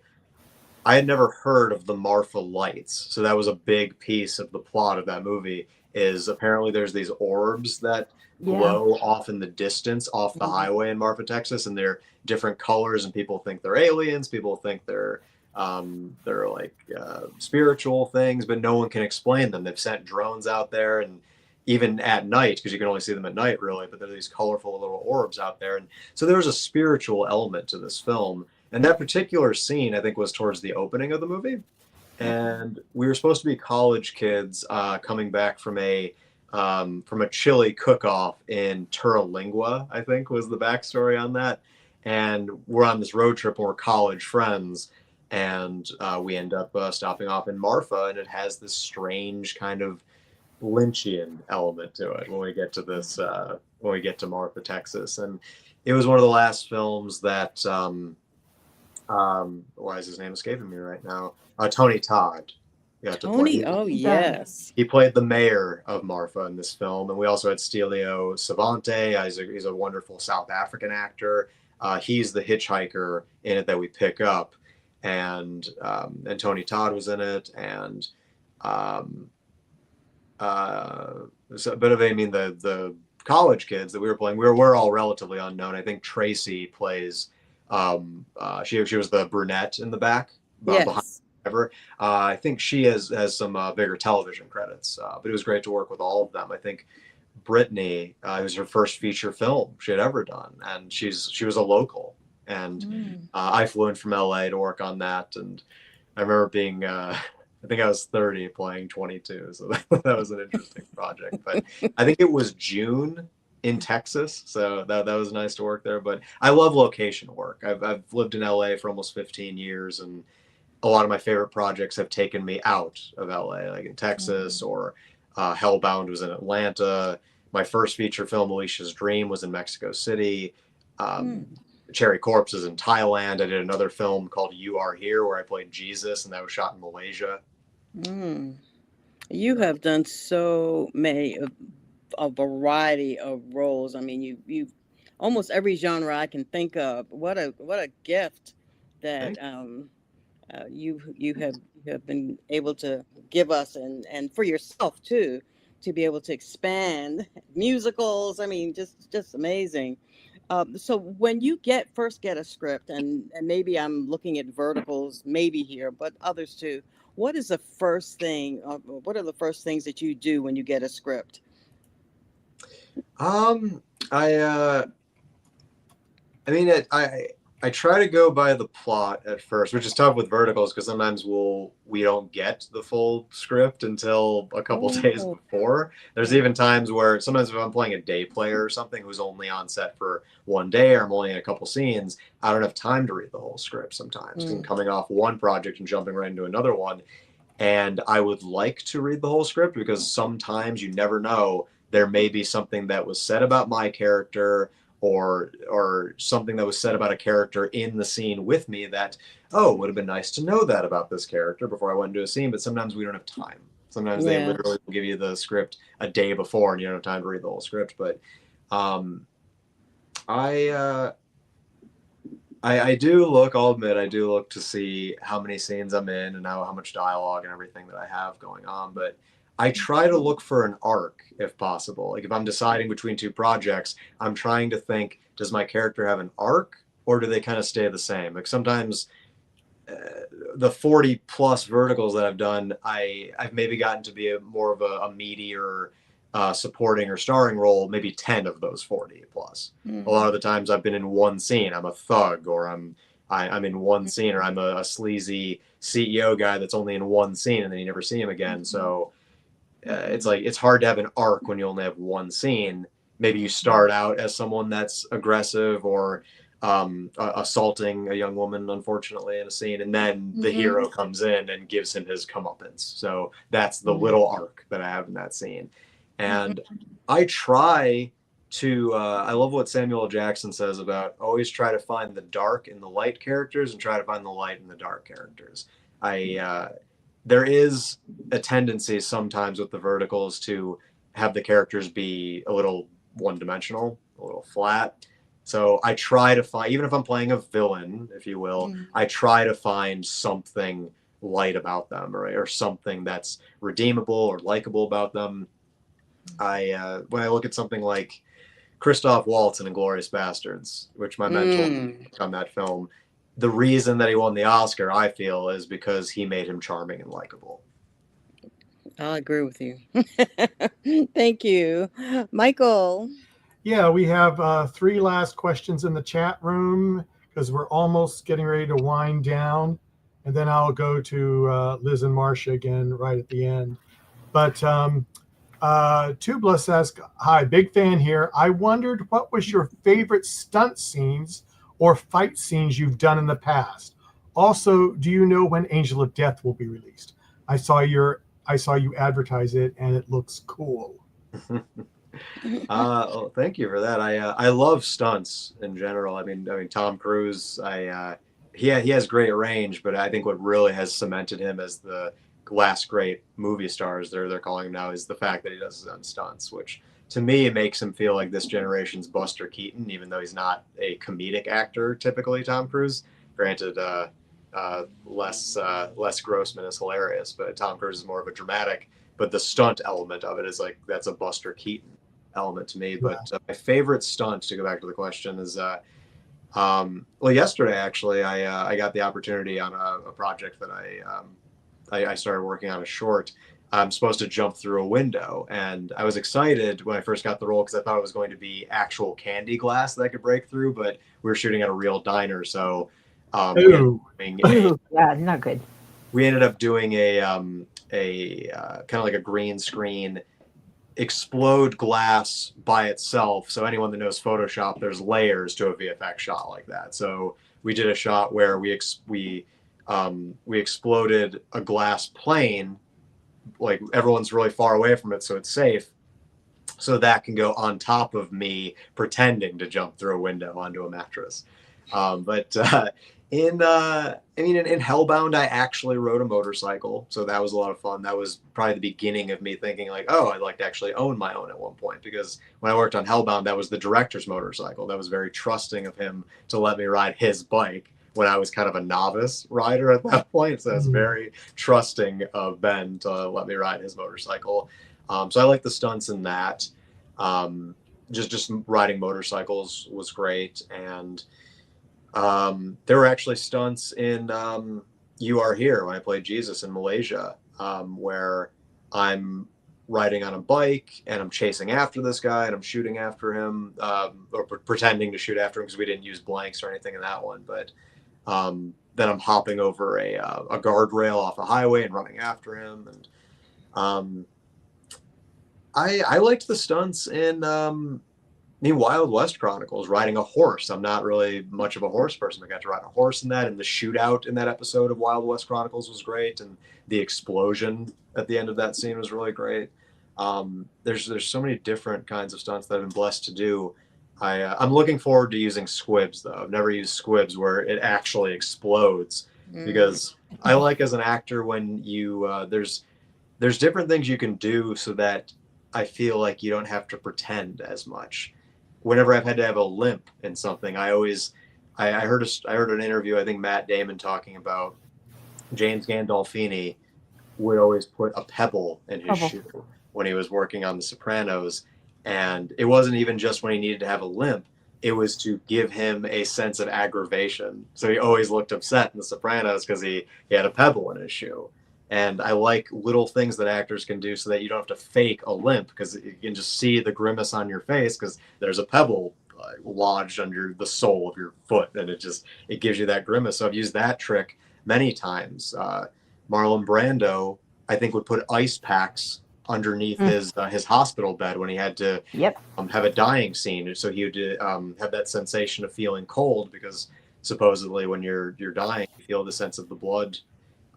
had never heard of the Marfa lights, so that was a big piece of the plot of that movie. Is apparently there's these orbs that glow off in the distance off the highway in Marfa, Texas, and they're different colors, and people think they're aliens. People think they're like spiritual things, but no one can explain them. They've sent drones out there, and even at night, because you can only see them at night, really. But there are these colorful little orbs out there, and so there was a spiritual element to this film. And that particular scene, I think, was towards the opening of the movie. And we were supposed to be college kids coming back from a chili cook-off in Turalingua, I think was the backstory on that. And we're on this road trip and we're college friends. And we end up stopping off in Marfa, and it has this strange kind of Lynchian element to it when we get to this, when we get to Marfa, Texas. And it was one of the last films that, why is his name escaping me right now? Tony Todd. Tony, oh yes. He played the mayor of Marfa in this film, and we also had Stelio Savante. He's a wonderful South African actor. He's the hitchhiker in it that we pick up, and Tony Todd was in it, and so a bit of the college kids that we were playing. We're all relatively unknown. I think Tracy plays. She was the brunette in the back behind. I think she has some bigger television credits, but it was great to work with all of them. I think Brittany, it was her first feature film she had ever done, and she was a local, and I flew in from LA to work on that, and I remember being I think I was 30 playing 22, so that was an interesting project. But I think it was June in Texas, so that was nice to work there. But I love location work. I've lived in LA for almost 15 years, and a lot of my favorite projects have taken me out of LA, like in Texas, or Hellbound was in Atlanta. My first feature film, Alicia's Dream, was in Mexico City. Cherry Corpse is in Thailand. I did another film called You Are Here, where I played Jesus, and that was shot in Malaysia. You have done so many, a variety of roles. I mean, you almost every genre I can think of. What a gift that you have been able to give us, and for yourself too, to be able to expand musicals. I mean, just amazing. So when you first get a script, and maybe I'm looking at verticals maybe here, but others too, what is the first thing? What are the first things that you do when you get a script? I try to go by the plot at first, which is tough with verticals because sometimes we don't get the full script until a couple days before. There's even times where sometimes if I'm playing a day player or something who's only on set for one day, or I'm only in a couple scenes, I don't have time to read the whole script sometimes. I'm coming off one project and jumping right into another one. And I would like to read the whole script because sometimes you never know. There may be something that was said about my character or something that was said about a character in the scene with me that, would have been nice to know that about this character before I went into a scene. But sometimes we don't have time. Sometimes they literally will give you the script a day before and you don't have time to read the whole script. But I do look, I'll admit, I do look to see how many scenes I'm in and how much dialogue and everything that I have going on. But I try to look for an arc if possible. Like if I'm deciding between two projects, I'm trying to think, does my character have an arc or do they kind of stay the same? Like sometimes the 40 plus verticals that I've done, I've maybe gotten to be more of a meatier supporting or starring role, maybe 10 of those 40 plus. A lot of the times I've been in one scene. I'm a thug, or I'm in one scene, or I'm a sleazy CEO guy that's only in one scene and then you never see him again. So it's like it's hard to have an arc when you only have one scene. maybe you start out as someone that's aggressive or assaulting a young woman, unfortunately, in a scene, and then the hero comes in and gives him his comeuppance. So that's the little arc that I have in that scene. And I try to I love what Samuel L. Jackson says about always try to find the dark in the light characters and try to find the light in the dark characters. There is a tendency sometimes with the verticals to have the characters be a little one-dimensional, a little flat. So I try to find, even if I'm playing a villain, if you will, I try to find something light about them, or something that's redeemable or likable about them. When I look at something like Christoph Waltz in *Inglourious Bastards*, which my mentor on that film, the reason that he won the Oscar, I feel, is because he made him charming and likable. I'll agree with you. Thank you, Michael. Yeah, we have 3 last questions in the chat room because we're almost getting ready to wind down. And then I'll go to Liz and Marcia again right at the end. But Tubeless asks, hi, big fan here. I wondered what was your favorite stunt scenes or fight scenes you've done in the past? Also, do you know when Angel of Death will be released? I saw you advertise it and it looks cool. Well, thank you for that. I love stunts in general. I mean Tom Cruise. He has great range, but I think what really has cemented him as the last great movie stars they're calling him now is the fact that he does his own stunts, which to me makes him feel like this generation's Buster Keaton, even though he's not a comedic actor typically. Tom Cruise, granted, Les Grossman is hilarious, but Tom Cruise is more of a dramatic. But the stunt element of it is like that's a Buster Keaton element to me. But my favorite stunt, to go back to the question, is well, yesterday actually I got the opportunity on a project that I started working on a short. I'm supposed to jump through a window, and I was excited when I first got the role because I thought it was going to be actual candy glass that I could break through, but we were shooting at a real diner, so yeah, not good. We ended up doing a kind of like a green screen explode glass by itself. So anyone that knows Photoshop, there's layers to a VFX shot like that. So we did a shot where we exploded a glass plane, like everyone's really far away from it, so it's safe. So that can go on top of me pretending to jump through a window onto a mattress. In Hellbound, I actually rode a motorcycle, so that was a lot of fun. That was probably the beginning of me thinking like, oh, I'd like to actually own my own at one point, because when I worked on Hellbound, that was the director's motorcycle. That was very trusting of him to let me ride his bike when I was kind of a novice rider at that point. So it's very trusting of Ben to let me ride his motorcycle. So I like the stunts in that. Just riding motorcycles was great. And there were actually stunts in You Are Here when I played Jesus in Malaysia, where I'm riding on a bike and I'm chasing after this guy and I'm shooting after him, or pretending to shoot after him because we didn't use blanks or anything in that one. But then I'm hopping over a guardrail off a highway and running after him. And I liked the stunts in Wild West Chronicles, riding a horse. I'm not really much of a horse person. I got to ride a horse in that, and the shootout in that episode of Wild West Chronicles was great, and the explosion at the end of that scene was really great. There's so many different kinds of stunts that I've been blessed to do. I'm looking forward to using squibs, though. I've never used squibs where it actually explodes, because I like, as an actor, when you there's different things you can do so that I feel like you don't have to pretend as much. Whenever I've had to have a limp in something, I heard an interview, I think Matt Damon, talking about James Gandolfini would always put a pebble in his shoe when he was working on The Sopranos. And it wasn't even just when he needed to have a limp, it was to give him a sense of aggravation. So he always looked upset in The Sopranos because he had a pebble in his shoe. And I like little things that actors can do so that you don't have to fake a limp, because you can just see the grimace on your face because there's a pebble lodged under the sole of your foot, and it gives you that grimace. So I've used that trick many times. Marlon Brando, I think, would put ice packs underneath Mm. his hospital bed when he had to Yep. have a dying scene. So he would have that sensation of feeling cold because supposedly when you're dying, you feel the sense of the blood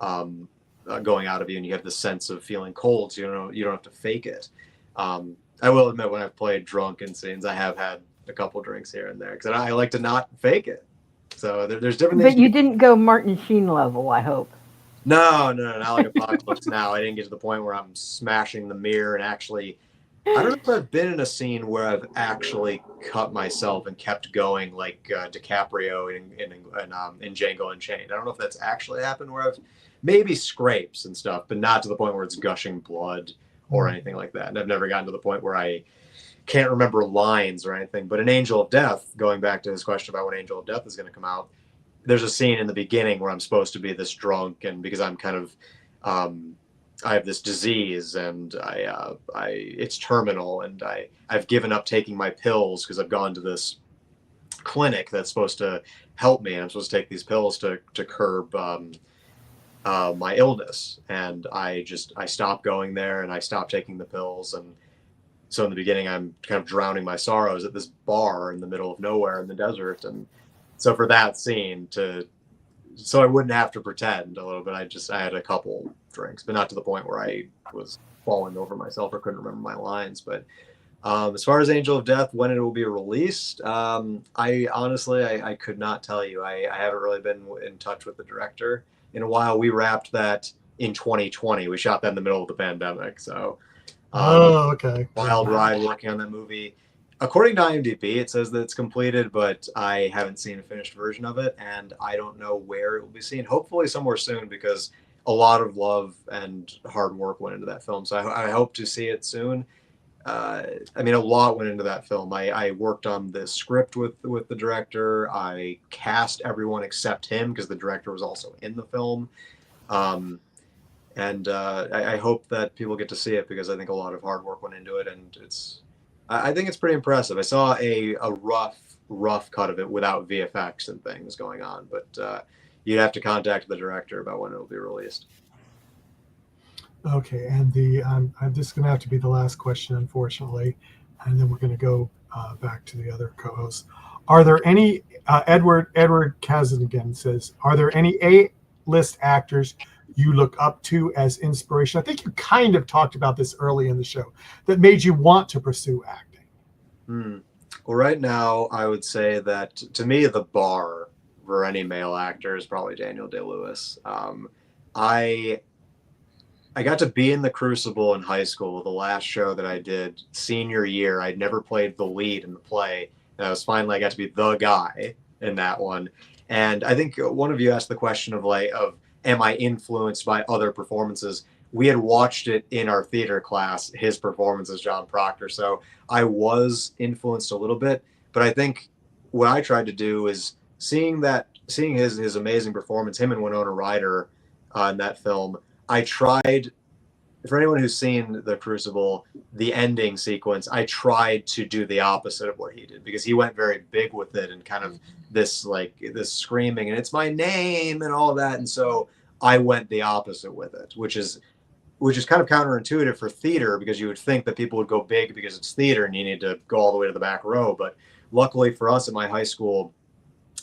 going out of you, and you have the sense of feeling cold. So you don't have to fake it. I will admit, when I've played drunken scenes, I have had a couple drinks here and there because I like to not fake it. So there's different things. But you didn't go Martin Sheen level, I hope. No, not like Apocalypse Now. I didn't get to the point where I'm smashing the mirror and actually. I don't know if I've been in a scene where I've actually cut myself and kept going like DiCaprio in Django Unchained. I don't know if that's actually happened where I've maybe scrapes and stuff, but not to the point where it's gushing blood or anything like that. And I've never gotten to the point where I can't remember lines or anything. But in Angel of Death, going back to his question about when Angel of Death is going to come out, there's a scene in the beginning where I'm supposed to be this drunk, and because I'm kind of I have this disease and it's terminal, and I've given up taking my pills because I've gone to this clinic that's supposed to help me, and I'm supposed to take these pills to curb my illness, and I stopped going there and I stopped taking the pills. And so in the beginning I'm kind of drowning my sorrows at this bar in the middle of nowhere in the desert. And so for that scene so I wouldn't have to pretend a little bit, I had a couple drinks, but not to the point where I was falling over myself or couldn't remember my lines. But as far as Angel of Death, when it will be released, I honestly could not tell you. I haven't really been in touch with the director in a while. We wrapped that in 2020. We shot that in the middle of the pandemic. So okay. wild ride working on that movie. According to IMDb, it says that it's completed, but I haven't seen a finished version of it, and I don't know where it will be seen. Hopefully somewhere soon, because a lot of love and hard work went into that film. So I hope to see it soon. A lot went into that film. I worked on the script with the director. I cast everyone except him because the director was also in the film. I hope that people get to see it because I think a lot of hard work went into it, and I think it's pretty impressive. I saw a rough cut of it without VFX and things going on, but you'd have to contact the director about when it'll be released. Okay, and this is going to have to be the last question, unfortunately, and then we're going to go back to the other co-hosts. Are there any Edward Kazanigan says, are there any A-list actors you look up to as inspiration? I think you kind of talked about this early in the show that made you want to pursue acting. Well, right now, I would say that to me, the bar for any male actor is probably Daniel Day-Lewis. I got to be in The Crucible in high school, the last show that I did senior year. I'd never played the lead in the play, and I got to be the guy in that one. And I think one of you asked the question of am I influenced by other performances? We had watched it in our theater class, his performance as John Proctor. So I was influenced a little bit, but I think what I tried to do is seeing his amazing performance, him and Winona Ryder in that film. I tried, for anyone who's seen The Crucible, the ending sequence, I tried to do the opposite of what he did because he went very big with it and kind of this screaming and it's my name and all of that. And so I went the opposite with it, which is kind of counterintuitive for theater because you would think that people would go big because it's theater and you need to go all the way to the back row. But luckily for us at my high school,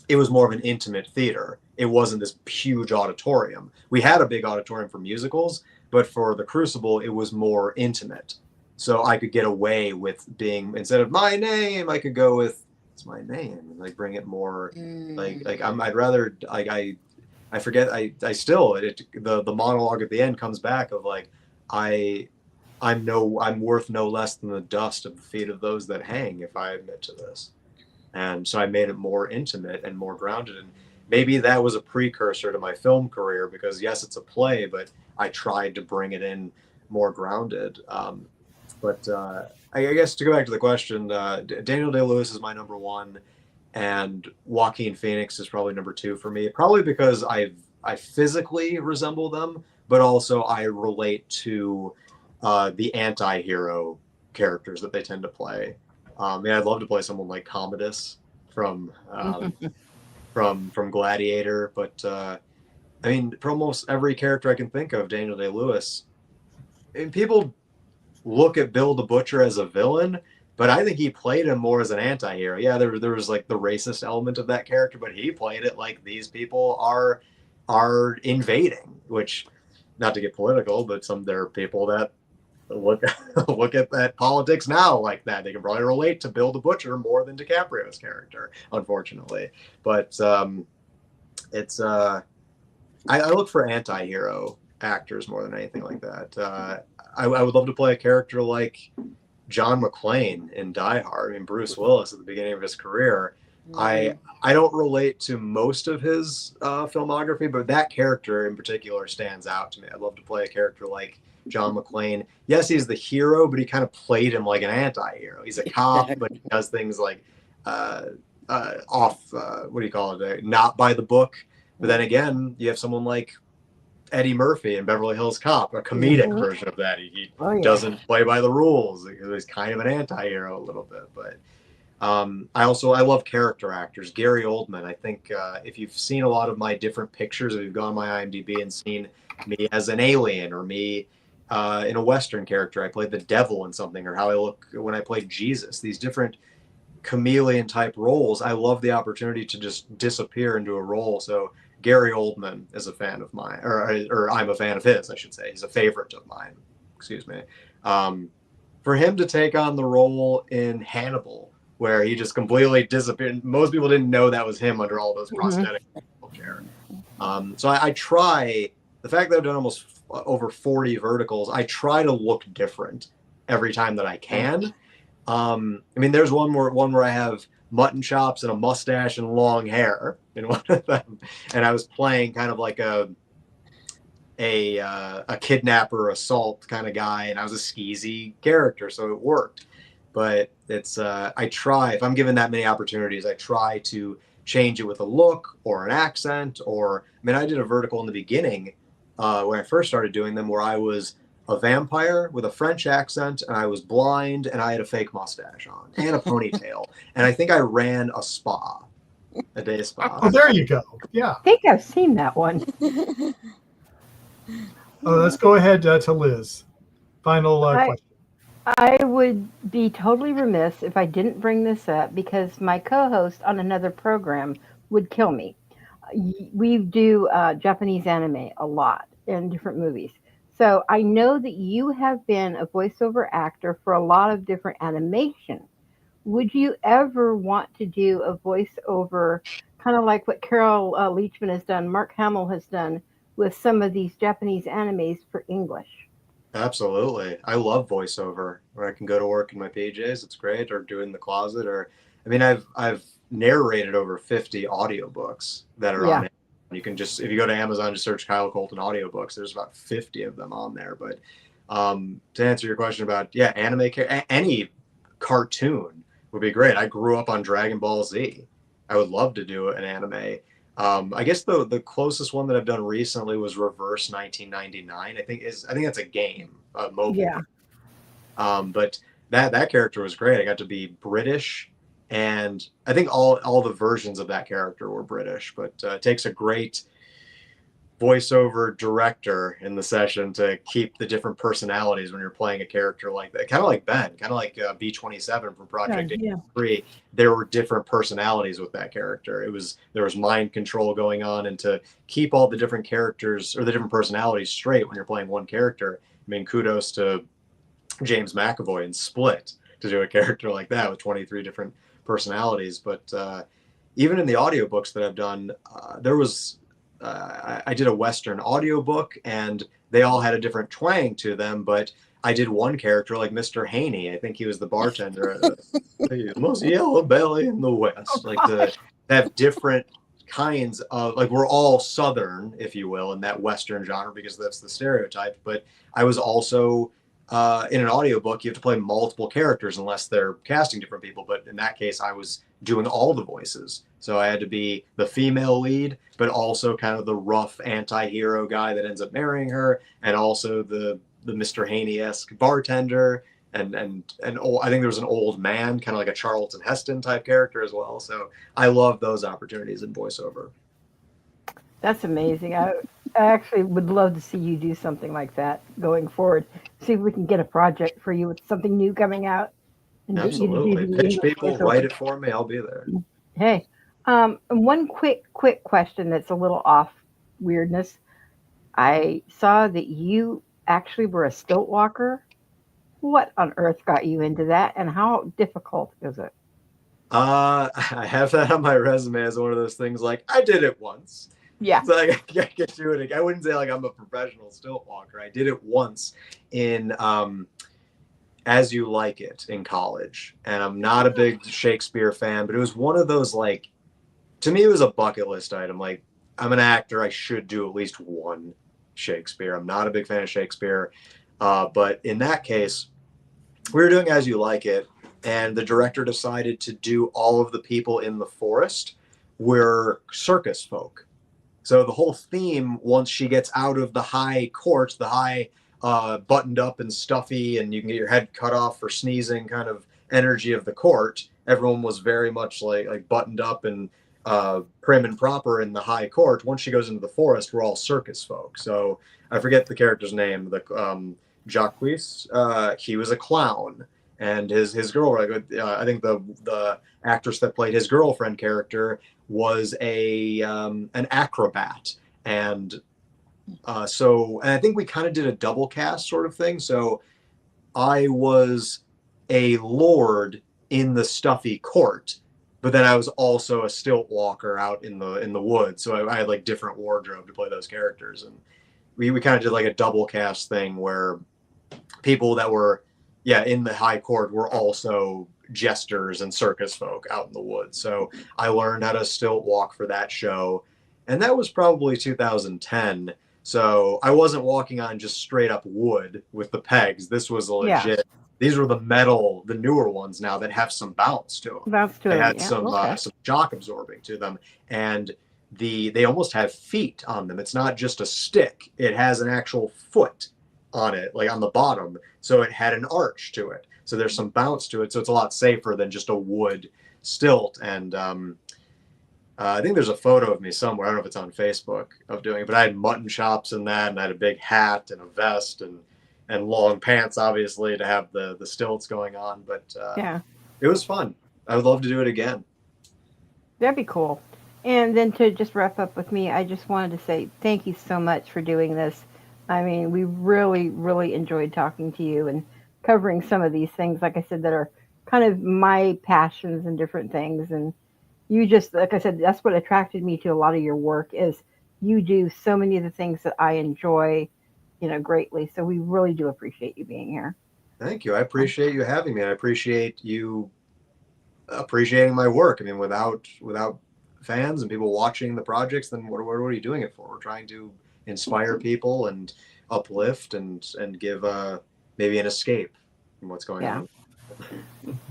it was more of an intimate theater. It wasn't this huge auditorium. We had a big auditorium for musicals, but for The Crucible, it was more intimate. So I could get away with being, instead of my name, I could go with it's my name and bring it more I'd rather I forget the monologue at the end comes back of I'm worth no less than the dust of the feet of those that hang if I admit to this. And so I made it more intimate and more grounded. And maybe that was a precursor to my film career because, yes, it's a play, but I tried to bring it in more grounded. I guess to go back to the question, Daniel Day-Lewis is my number one, and Joaquin Phoenix is probably number two for me, probably because I physically resemble them, but also I relate to the anti-hero characters that they tend to play. I'd love to play someone like Commodus from Gladiator, but for almost every character I can think of, Daniel Day-Lewis, and people look at Bill the Butcher as a villain, but I think he played him more as an anti-hero. Yeah, there was like the racist element of that character, but he played it like these people are invading, which, not to get political, but there are people that look at that politics now like that. They can probably relate to Bill the Butcher more than DiCaprio's character, unfortunately. But it's I look for anti-hero actors more than anything like that. I would love to play a character like John McClane in Die Hard. I mean, Bruce Willis at the beginning of his career. I don't relate to most of his filmography, but that character in particular stands out to me. I'd love to play a character like John McClane. Yes, he's the hero, but he kind of played him like an anti-hero. He's a cop, but he does things like what do you call it? Not by the book. But then again, you have someone like Eddie Murphy in Beverly Hills Cop, a comedic version of that. He doesn't play by the rules. He's kind of an anti-hero a little bit. But I love character actors. Gary Oldman, I think if you've seen a lot of my different pictures, if you've gone on my IMDb and seen me as an alien or me in a Western character, I played the devil in something, or how I look when I played Jesus, these different chameleon type roles, I love the opportunity to just disappear into a role. So Gary Oldman is a fan of mine, or I'm a fan of his, I should say. He's a favorite of mine. Excuse me. For him to take on the role in Hannibal, where he just completely disappeared. Most people didn't know that was him under all those prosthetics. So I try, the fact that I've done almost over 40 verticals, I try to look different every time that I can. I mean, there's one where I have mutton chops and a mustache and long hair in one of them, and I was playing kind of like a kidnapper assault kind of guy, and I was a skeezy character, so it worked. But it's I try, if I'm given that many opportunities, I try to change it with a look or an accent. Or I mean, I did a vertical in the beginning when I first started doing them, where I was a vampire with a French accent, and I was blind, and I had a fake mustache on and a ponytail, and I think I ran a day spa. Oh, there you go. Yeah. I think I've seen that one. Let's go ahead to Liz. Final question. I would be totally remiss if I didn't bring this up, because my co-host on another program would kill me. We do Japanese anime a lot in different movies. So I know that you have been a voiceover actor for a lot of different animation. Would you ever want to do a voiceover, kind of like what Carol Leachman has done, Mark Hamill has done with some of these Japanese animes for English? Absolutely. I love voiceover, where I can go to work in my PJs. It's great. Or do it in the closet. Or, I mean, I've narrated over 50 audiobooks that are on it. You can just, if you go to Amazon, just search Kyle Colton audiobooks. There's about 50 of them on there. But to answer your question about, anime, any cartoon would be great. I grew up on Dragon Ball Z. I would love to do an anime. I guess the closest one that I've done recently was Reverse 1999. I think that's a game, mobile. Yeah. But that character was great. I got to be British, and I think all the versions of that character were British. But it takes a great voiceover director in the session to keep the different personalities when you're playing a character like that. Kind of like Ben, kind of like B-27 from Project 83. There were different personalities with that character. There was mind control going on, and to keep all the different characters or the different personalities straight when you're playing one character. I mean, kudos to James McAvoy in Split to do a character like that with 23 different personalities. But even in the audiobooks that I've done, I did a Western audiobook, and they all had a different twang to them, but I did one character like Mr. Haney. I think he was the bartender at the most yellow belly in the West. They have different kinds of, like, we're all Southern, if you will, in that Western genre, because that's the stereotype. But I was also in an audiobook, you have to play multiple characters unless they're casting different people. But in that case, I was doing all the voices. So I had to be the female lead, but also kind of the rough anti-hero guy that ends up marrying her, and also the Mr. Haney-esque bartender, and I think there was an old man, kind of like a Charlton Heston type character as well. So I love those opportunities in voiceover. That's amazing. I actually would love to see you do something like that going forward. See if we can get a project for you with something new coming out and get you to do Absolutely. the Pitch English people, write voiceover. it for me. I'll be there. Hey, one quick question that's a little off weirdness. I saw that you actually were a stilt walker. What on earth got you into that, and how difficult is it? I have that on my resume as one of those things like I did it once. Yeah. So I can do it again. I wouldn't say like I'm a professional stilt walker. I did it once in As You Like It in college. And I'm not a big Shakespeare fan, but it was one of those like to me it was a bucket list item. Like I'm an actor, I should do at least one Shakespeare. I'm not a big fan of Shakespeare. But in that case, we were doing As You Like It, and the director decided to do all of the people in the forest were circus folk. So the whole theme, once she gets out of the high court, the high buttoned up and stuffy, and you can get your head cut off for sneezing kind of energy of the court, everyone was very much like buttoned up and prim and proper in the high court. Once she goes into the forest, we're all circus folk. So I forget the character's name. Jacques, he was a clown, and his girlfriend. I think the actress that played his girlfriend character was an acrobat, and and I think we kind of did a double cast sort of thing. So I was a lord in the stuffy court, but then I was also a stilt walker out in the woods. So I had like different wardrobe to play those characters, and we kind of did like a double cast thing where people that were in the high court were also jesters and circus folk out in the woods. So I learned how to stilt walk for that show, and that was probably 2010. So I wasn't walking on just straight up wood with the pegs. This was a Yeah. legit. These were the metal, the newer ones now that have some bounce to them. Bounce to They it. had Yeah. some Okay. some shock absorbing to them, and they almost have feet on them. It's not just a stick; it has an actual foot on it, like on the bottom. So it had an arch to it. So there's some bounce to it. So it's a lot safer than just a wood stilt. And I think there's a photo of me somewhere. I don't know if it's on Facebook of doing it, but I had mutton chops in that, and I had a big hat and a vest and long pants, obviously, to have the stilts going on. But Yeah. it was fun. I would love to do it again. That'd be cool. And then to just wrap up with me, I just wanted to say thank you so much for doing this. I mean, we really, really enjoyed talking to you and covering some of these things, like I said, that are kind of my passions and different things. And you just, like I said, that's what attracted me to a lot of your work is you do so many of the things that I enjoy, greatly. So we really do appreciate you being here. Thank you. I appreciate you having me. I appreciate you appreciating my work. I mean, without fans and people watching the projects, then what are you doing it for? We're trying to inspire people and uplift and give maybe an escape from what's going on.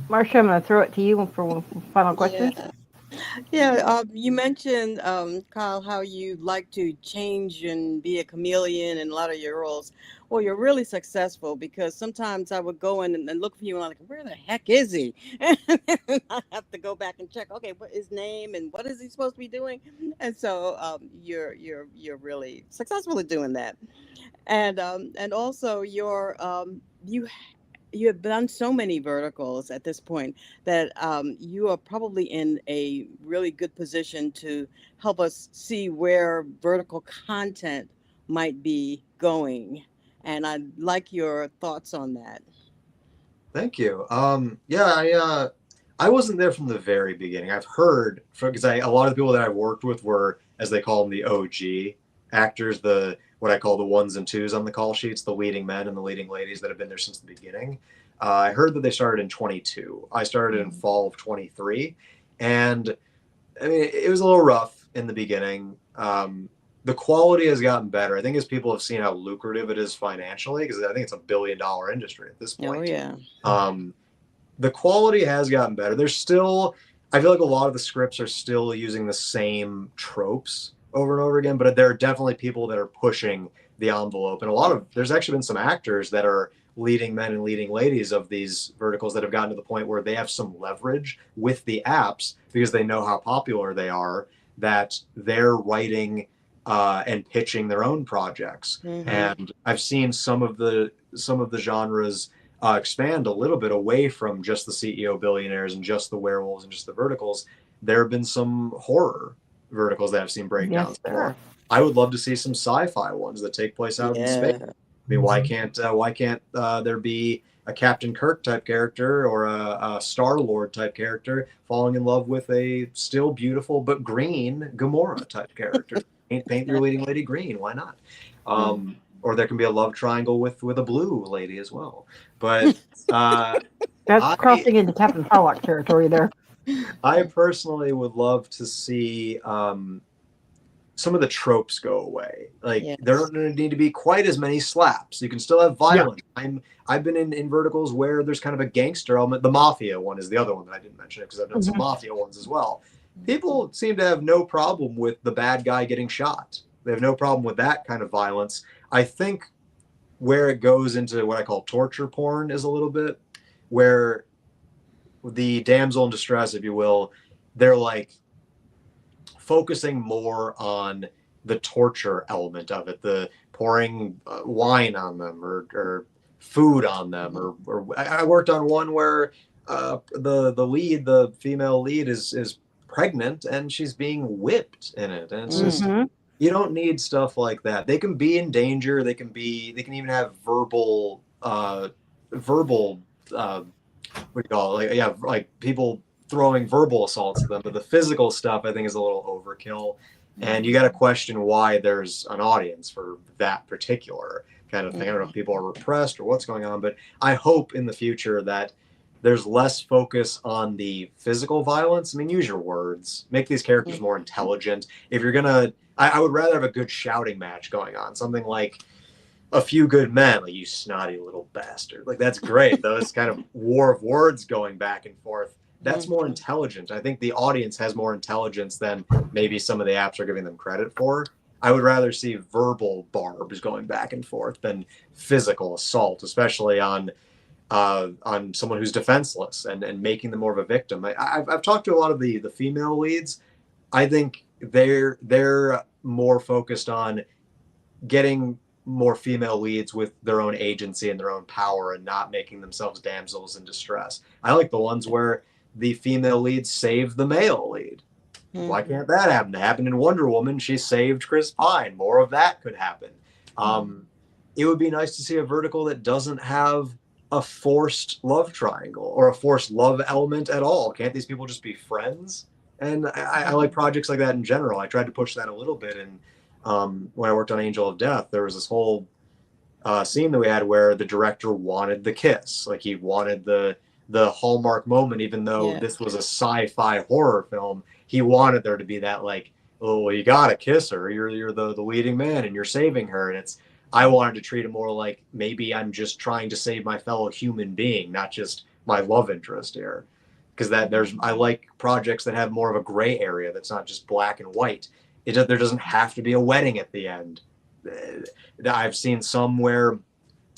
Marsha, I'm going to throw it to you for one final question. You mentioned, Kyle, how you like to change and be a chameleon in a lot of your roles. Well, you're really successful because sometimes I would go in and look for you and I'm like, where the heck is he? And I have to go back and check, okay, what is his name and what is he supposed to be doing? And so you're really successful at doing that. And also you have done so many verticals at this point that you are probably in a really good position to help us see where vertical content might be going. And I'd like your thoughts on that. Thank you. I wasn't there from the very beginning. I've heard because a lot of the people that I worked with were, as they call them, the OG actors, what I call the ones and twos on the call sheets, the leading men and the leading ladies that have been there since the beginning. I heard that they started in 22. I started in fall of 23. And I mean, it was a little rough in the beginning. The quality has gotten better. I think as people have seen how lucrative it is financially, because I think it's $1 billion industry at this point. Oh, yeah. The quality has gotten better. There's still, I feel like a lot of the scripts are still using the same tropes over and over again, but there are definitely people that are pushing the envelope. And there's actually been some actors that are leading men and leading ladies of these verticals that have gotten to the point where they have some leverage with the apps because they know how popular they are, that they're writing and pitching their own projects. Mm-hmm. And I've seen some of the genres expand a little bit away from just the CEO billionaires and just the werewolves and just the verticals. There have been some horror verticals that I've seen breakdowns Yes, for. I would love to see some sci-fi ones that take place out in space. I mean, why can't there be a Captain Kirk type character or a Star-Lord type character falling in love with a still beautiful but green Gamora type character? Paint your leading lady green. Why not? Or there can be a love triangle with a blue lady as well. But that's crossing into Captain Harlock territory there. I personally would love to see some of the tropes go away. Like there don't need to be quite as many slaps. You can still have violence. Yeah. I've been in verticals where there's kind of a gangster element. The mafia one is the other one that I didn't mention because I've done some mafia ones as well. People seem to have no problem with the bad guy getting shot. They have no problem with that kind of violence. I think where it goes into what I call torture porn is a little bit where the damsel in distress, if you will, they're like focusing more on the torture element of it, the pouring wine on them or food on them. Or I worked on one where the female lead is pregnant and she's being whipped in it, and it's just you don't need stuff like that. They can be in danger. They can even have verbal what do you call it? Like people throwing verbal assaults at them, but the physical stuff I think is a little overkill. And you got to question why there's an audience for that particular kind of thing. I don't know if people are repressed or what's going on, but I hope in the future that there's less focus on the physical violence. I mean, use your words, make these characters more intelligent. If you're gonna, I would rather have a good shouting match going on, something like A Few Good Men, like, you snotty little bastard. Like, that's great. Those kind of war of words going back and forth. That's more intelligent. I think the audience has more intelligence than maybe some of the apps are giving them credit for. I would rather see verbal barbs going back and forth than physical assault, especially on someone who's defenseless and making them more of a victim. I've talked to a lot of the female leads. I think they're more focused on getting more female leads with their own agency and their own power and not making themselves damsels in distress. I like the ones where the female lead saved the male lead. Why can't that happen? It happened in Wonder Woman. She saved Chris Pine. More of that could happen. It would be nice to see a vertical that doesn't have a forced love triangle or a forced love element at all. Can't these people just be friends? And I like projects like that in general. I tried to push that a little bit. And when I worked on Angel of Death, there was this whole scene that we had where the director wanted the kiss. Like, he wanted the hallmark moment, even though this was a sci-fi horror film. He wanted there to be that, like, oh, well, you gotta kiss her. You're the leading man and you're saving her. And I wanted to treat it more like maybe I'm just trying to save my fellow human being, not just my love interest here. Because I like projects that have more of a gray area that's not just black and white. There doesn't have to be a wedding at the end. I've seen some where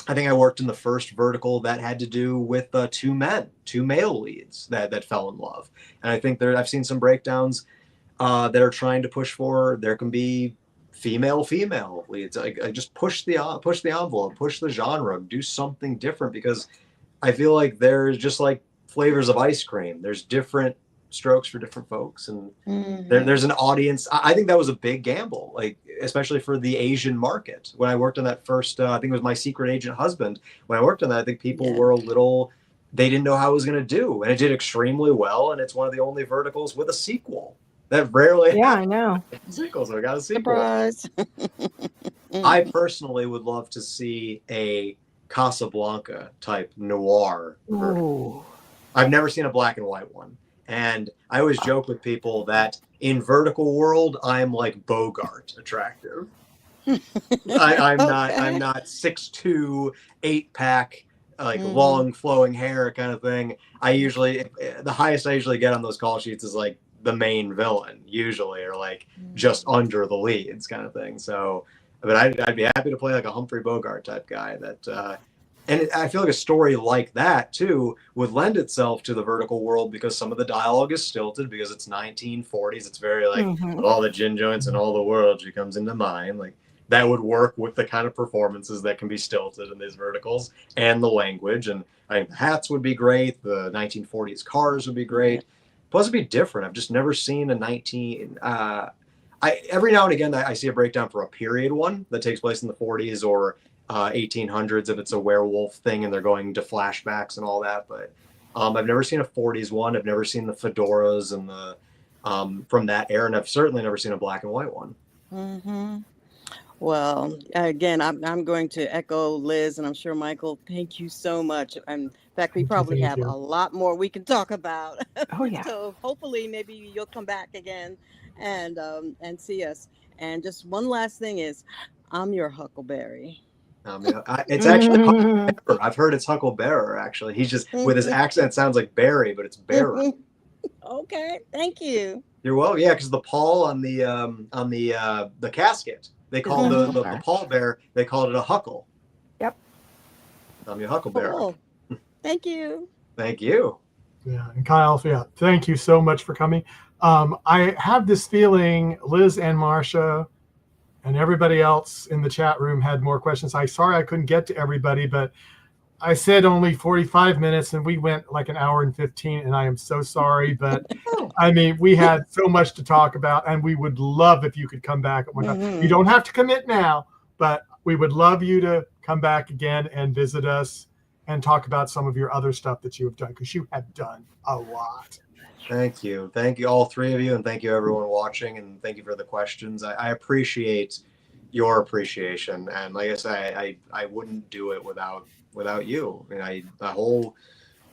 I think I worked in the first vertical that had to do with two male leads that fell in love. And I think I've seen some breakdowns that are trying to push for there can be female leads. I just push the envelope, push the genre, do something different, because I feel like there's just like flavors of ice cream. There's different strokes for different folks, and there's an audience. I think that was a big gamble, like especially for the Asian market. When I worked on that first, I think it was My Secret Agent Husband. When I worked on that, I think people were a little, they didn't know how it was going to do, and it did extremely well. And it's one of the only verticals with a sequel. That rarely I know. Sequels, so we got a sequel. Surprise. I personally would love to see a Casablanca type noir vertical. I've never seen a black and white one. And I always joke with people that in vertical world, I'm like Bogart attractive. I'm not 6'2", 8-pack, like long flowing hair kind of thing. The highest I usually get on those call sheets is like the main villain usually, or like just under the leads kind of thing. So, but I'd be happy to play like a Humphrey Bogart type guy that, And I feel like a story like that too would lend itself to the vertical world, because some of the dialogue is stilted because it's 1940s. It's very like all the gin joints and all the world she comes into mind. Like that would work with the kind of performances that can be stilted in these verticals and the language. And I think the hats would be great. The 1940s cars would be great. Plus it'd be different. I've just never seen a every now and again I see a breakdown for a period one that takes place in the 40s or 1800s if it's a werewolf thing and they're going to flashbacks and all that. But I've never seen a 40s one. I've never seen the fedoras and the from that era, and I've certainly never seen a black and white one. Mm-hmm. Well, again, I'm going to echo Liz, and I'm sure Michael, thank you so much. And in fact, we probably have a lot more we can talk about. Oh, yeah. So hopefully maybe you'll come back again and see us. And just one last thing is, I'm your Huckleberry. It's actually I've heard it's Hucklebearer. Actually, he's just with his accent it sounds like Barry, but it's Bearer. Okay, thank you. You're welcome. Yeah, because the Paul on the casket, they call the pallbearer, they called it a huckle. Yep. I'm your Hucklebearer. Cool. Thank you. Thank you. Yeah, and Kyle, thank you so much for coming. I have this feeling Liz and Marcia and everybody else in the chat room had more questions. Sorry I couldn't get to everybody, but I said only 45 minutes and we went like an hour and 15, and I am so sorry. But I mean, we had so much to talk about, and we would love if you could come back at one time. You don't have to commit now, but we would love you to come back again and visit us and talk about some of your other stuff that you have done, because you have done a lot. Thank you. Thank you, all three of you, and thank you everyone watching, and thank you for the questions. I appreciate your appreciation, and like I say, I wouldn't do it without you. I mean, the whole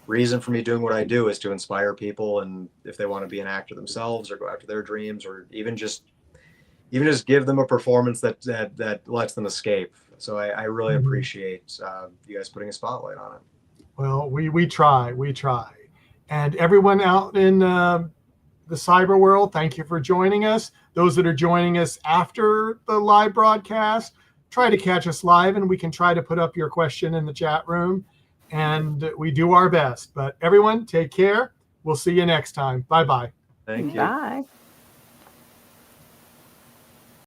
reason for me doing what I do is to inspire people, and if they want to be an actor themselves or go after their dreams, or even just give them a performance that lets them escape. So I really appreciate you guys putting a spotlight on it. Well, we try. And everyone out in the cyber world, thank you for joining us. Those that are joining us after the live broadcast, try to catch us live, and we can try to put up your question in the chat room. And we do our best. But everyone, take care. We'll see you next time. Bye-bye. Thank you. Bye.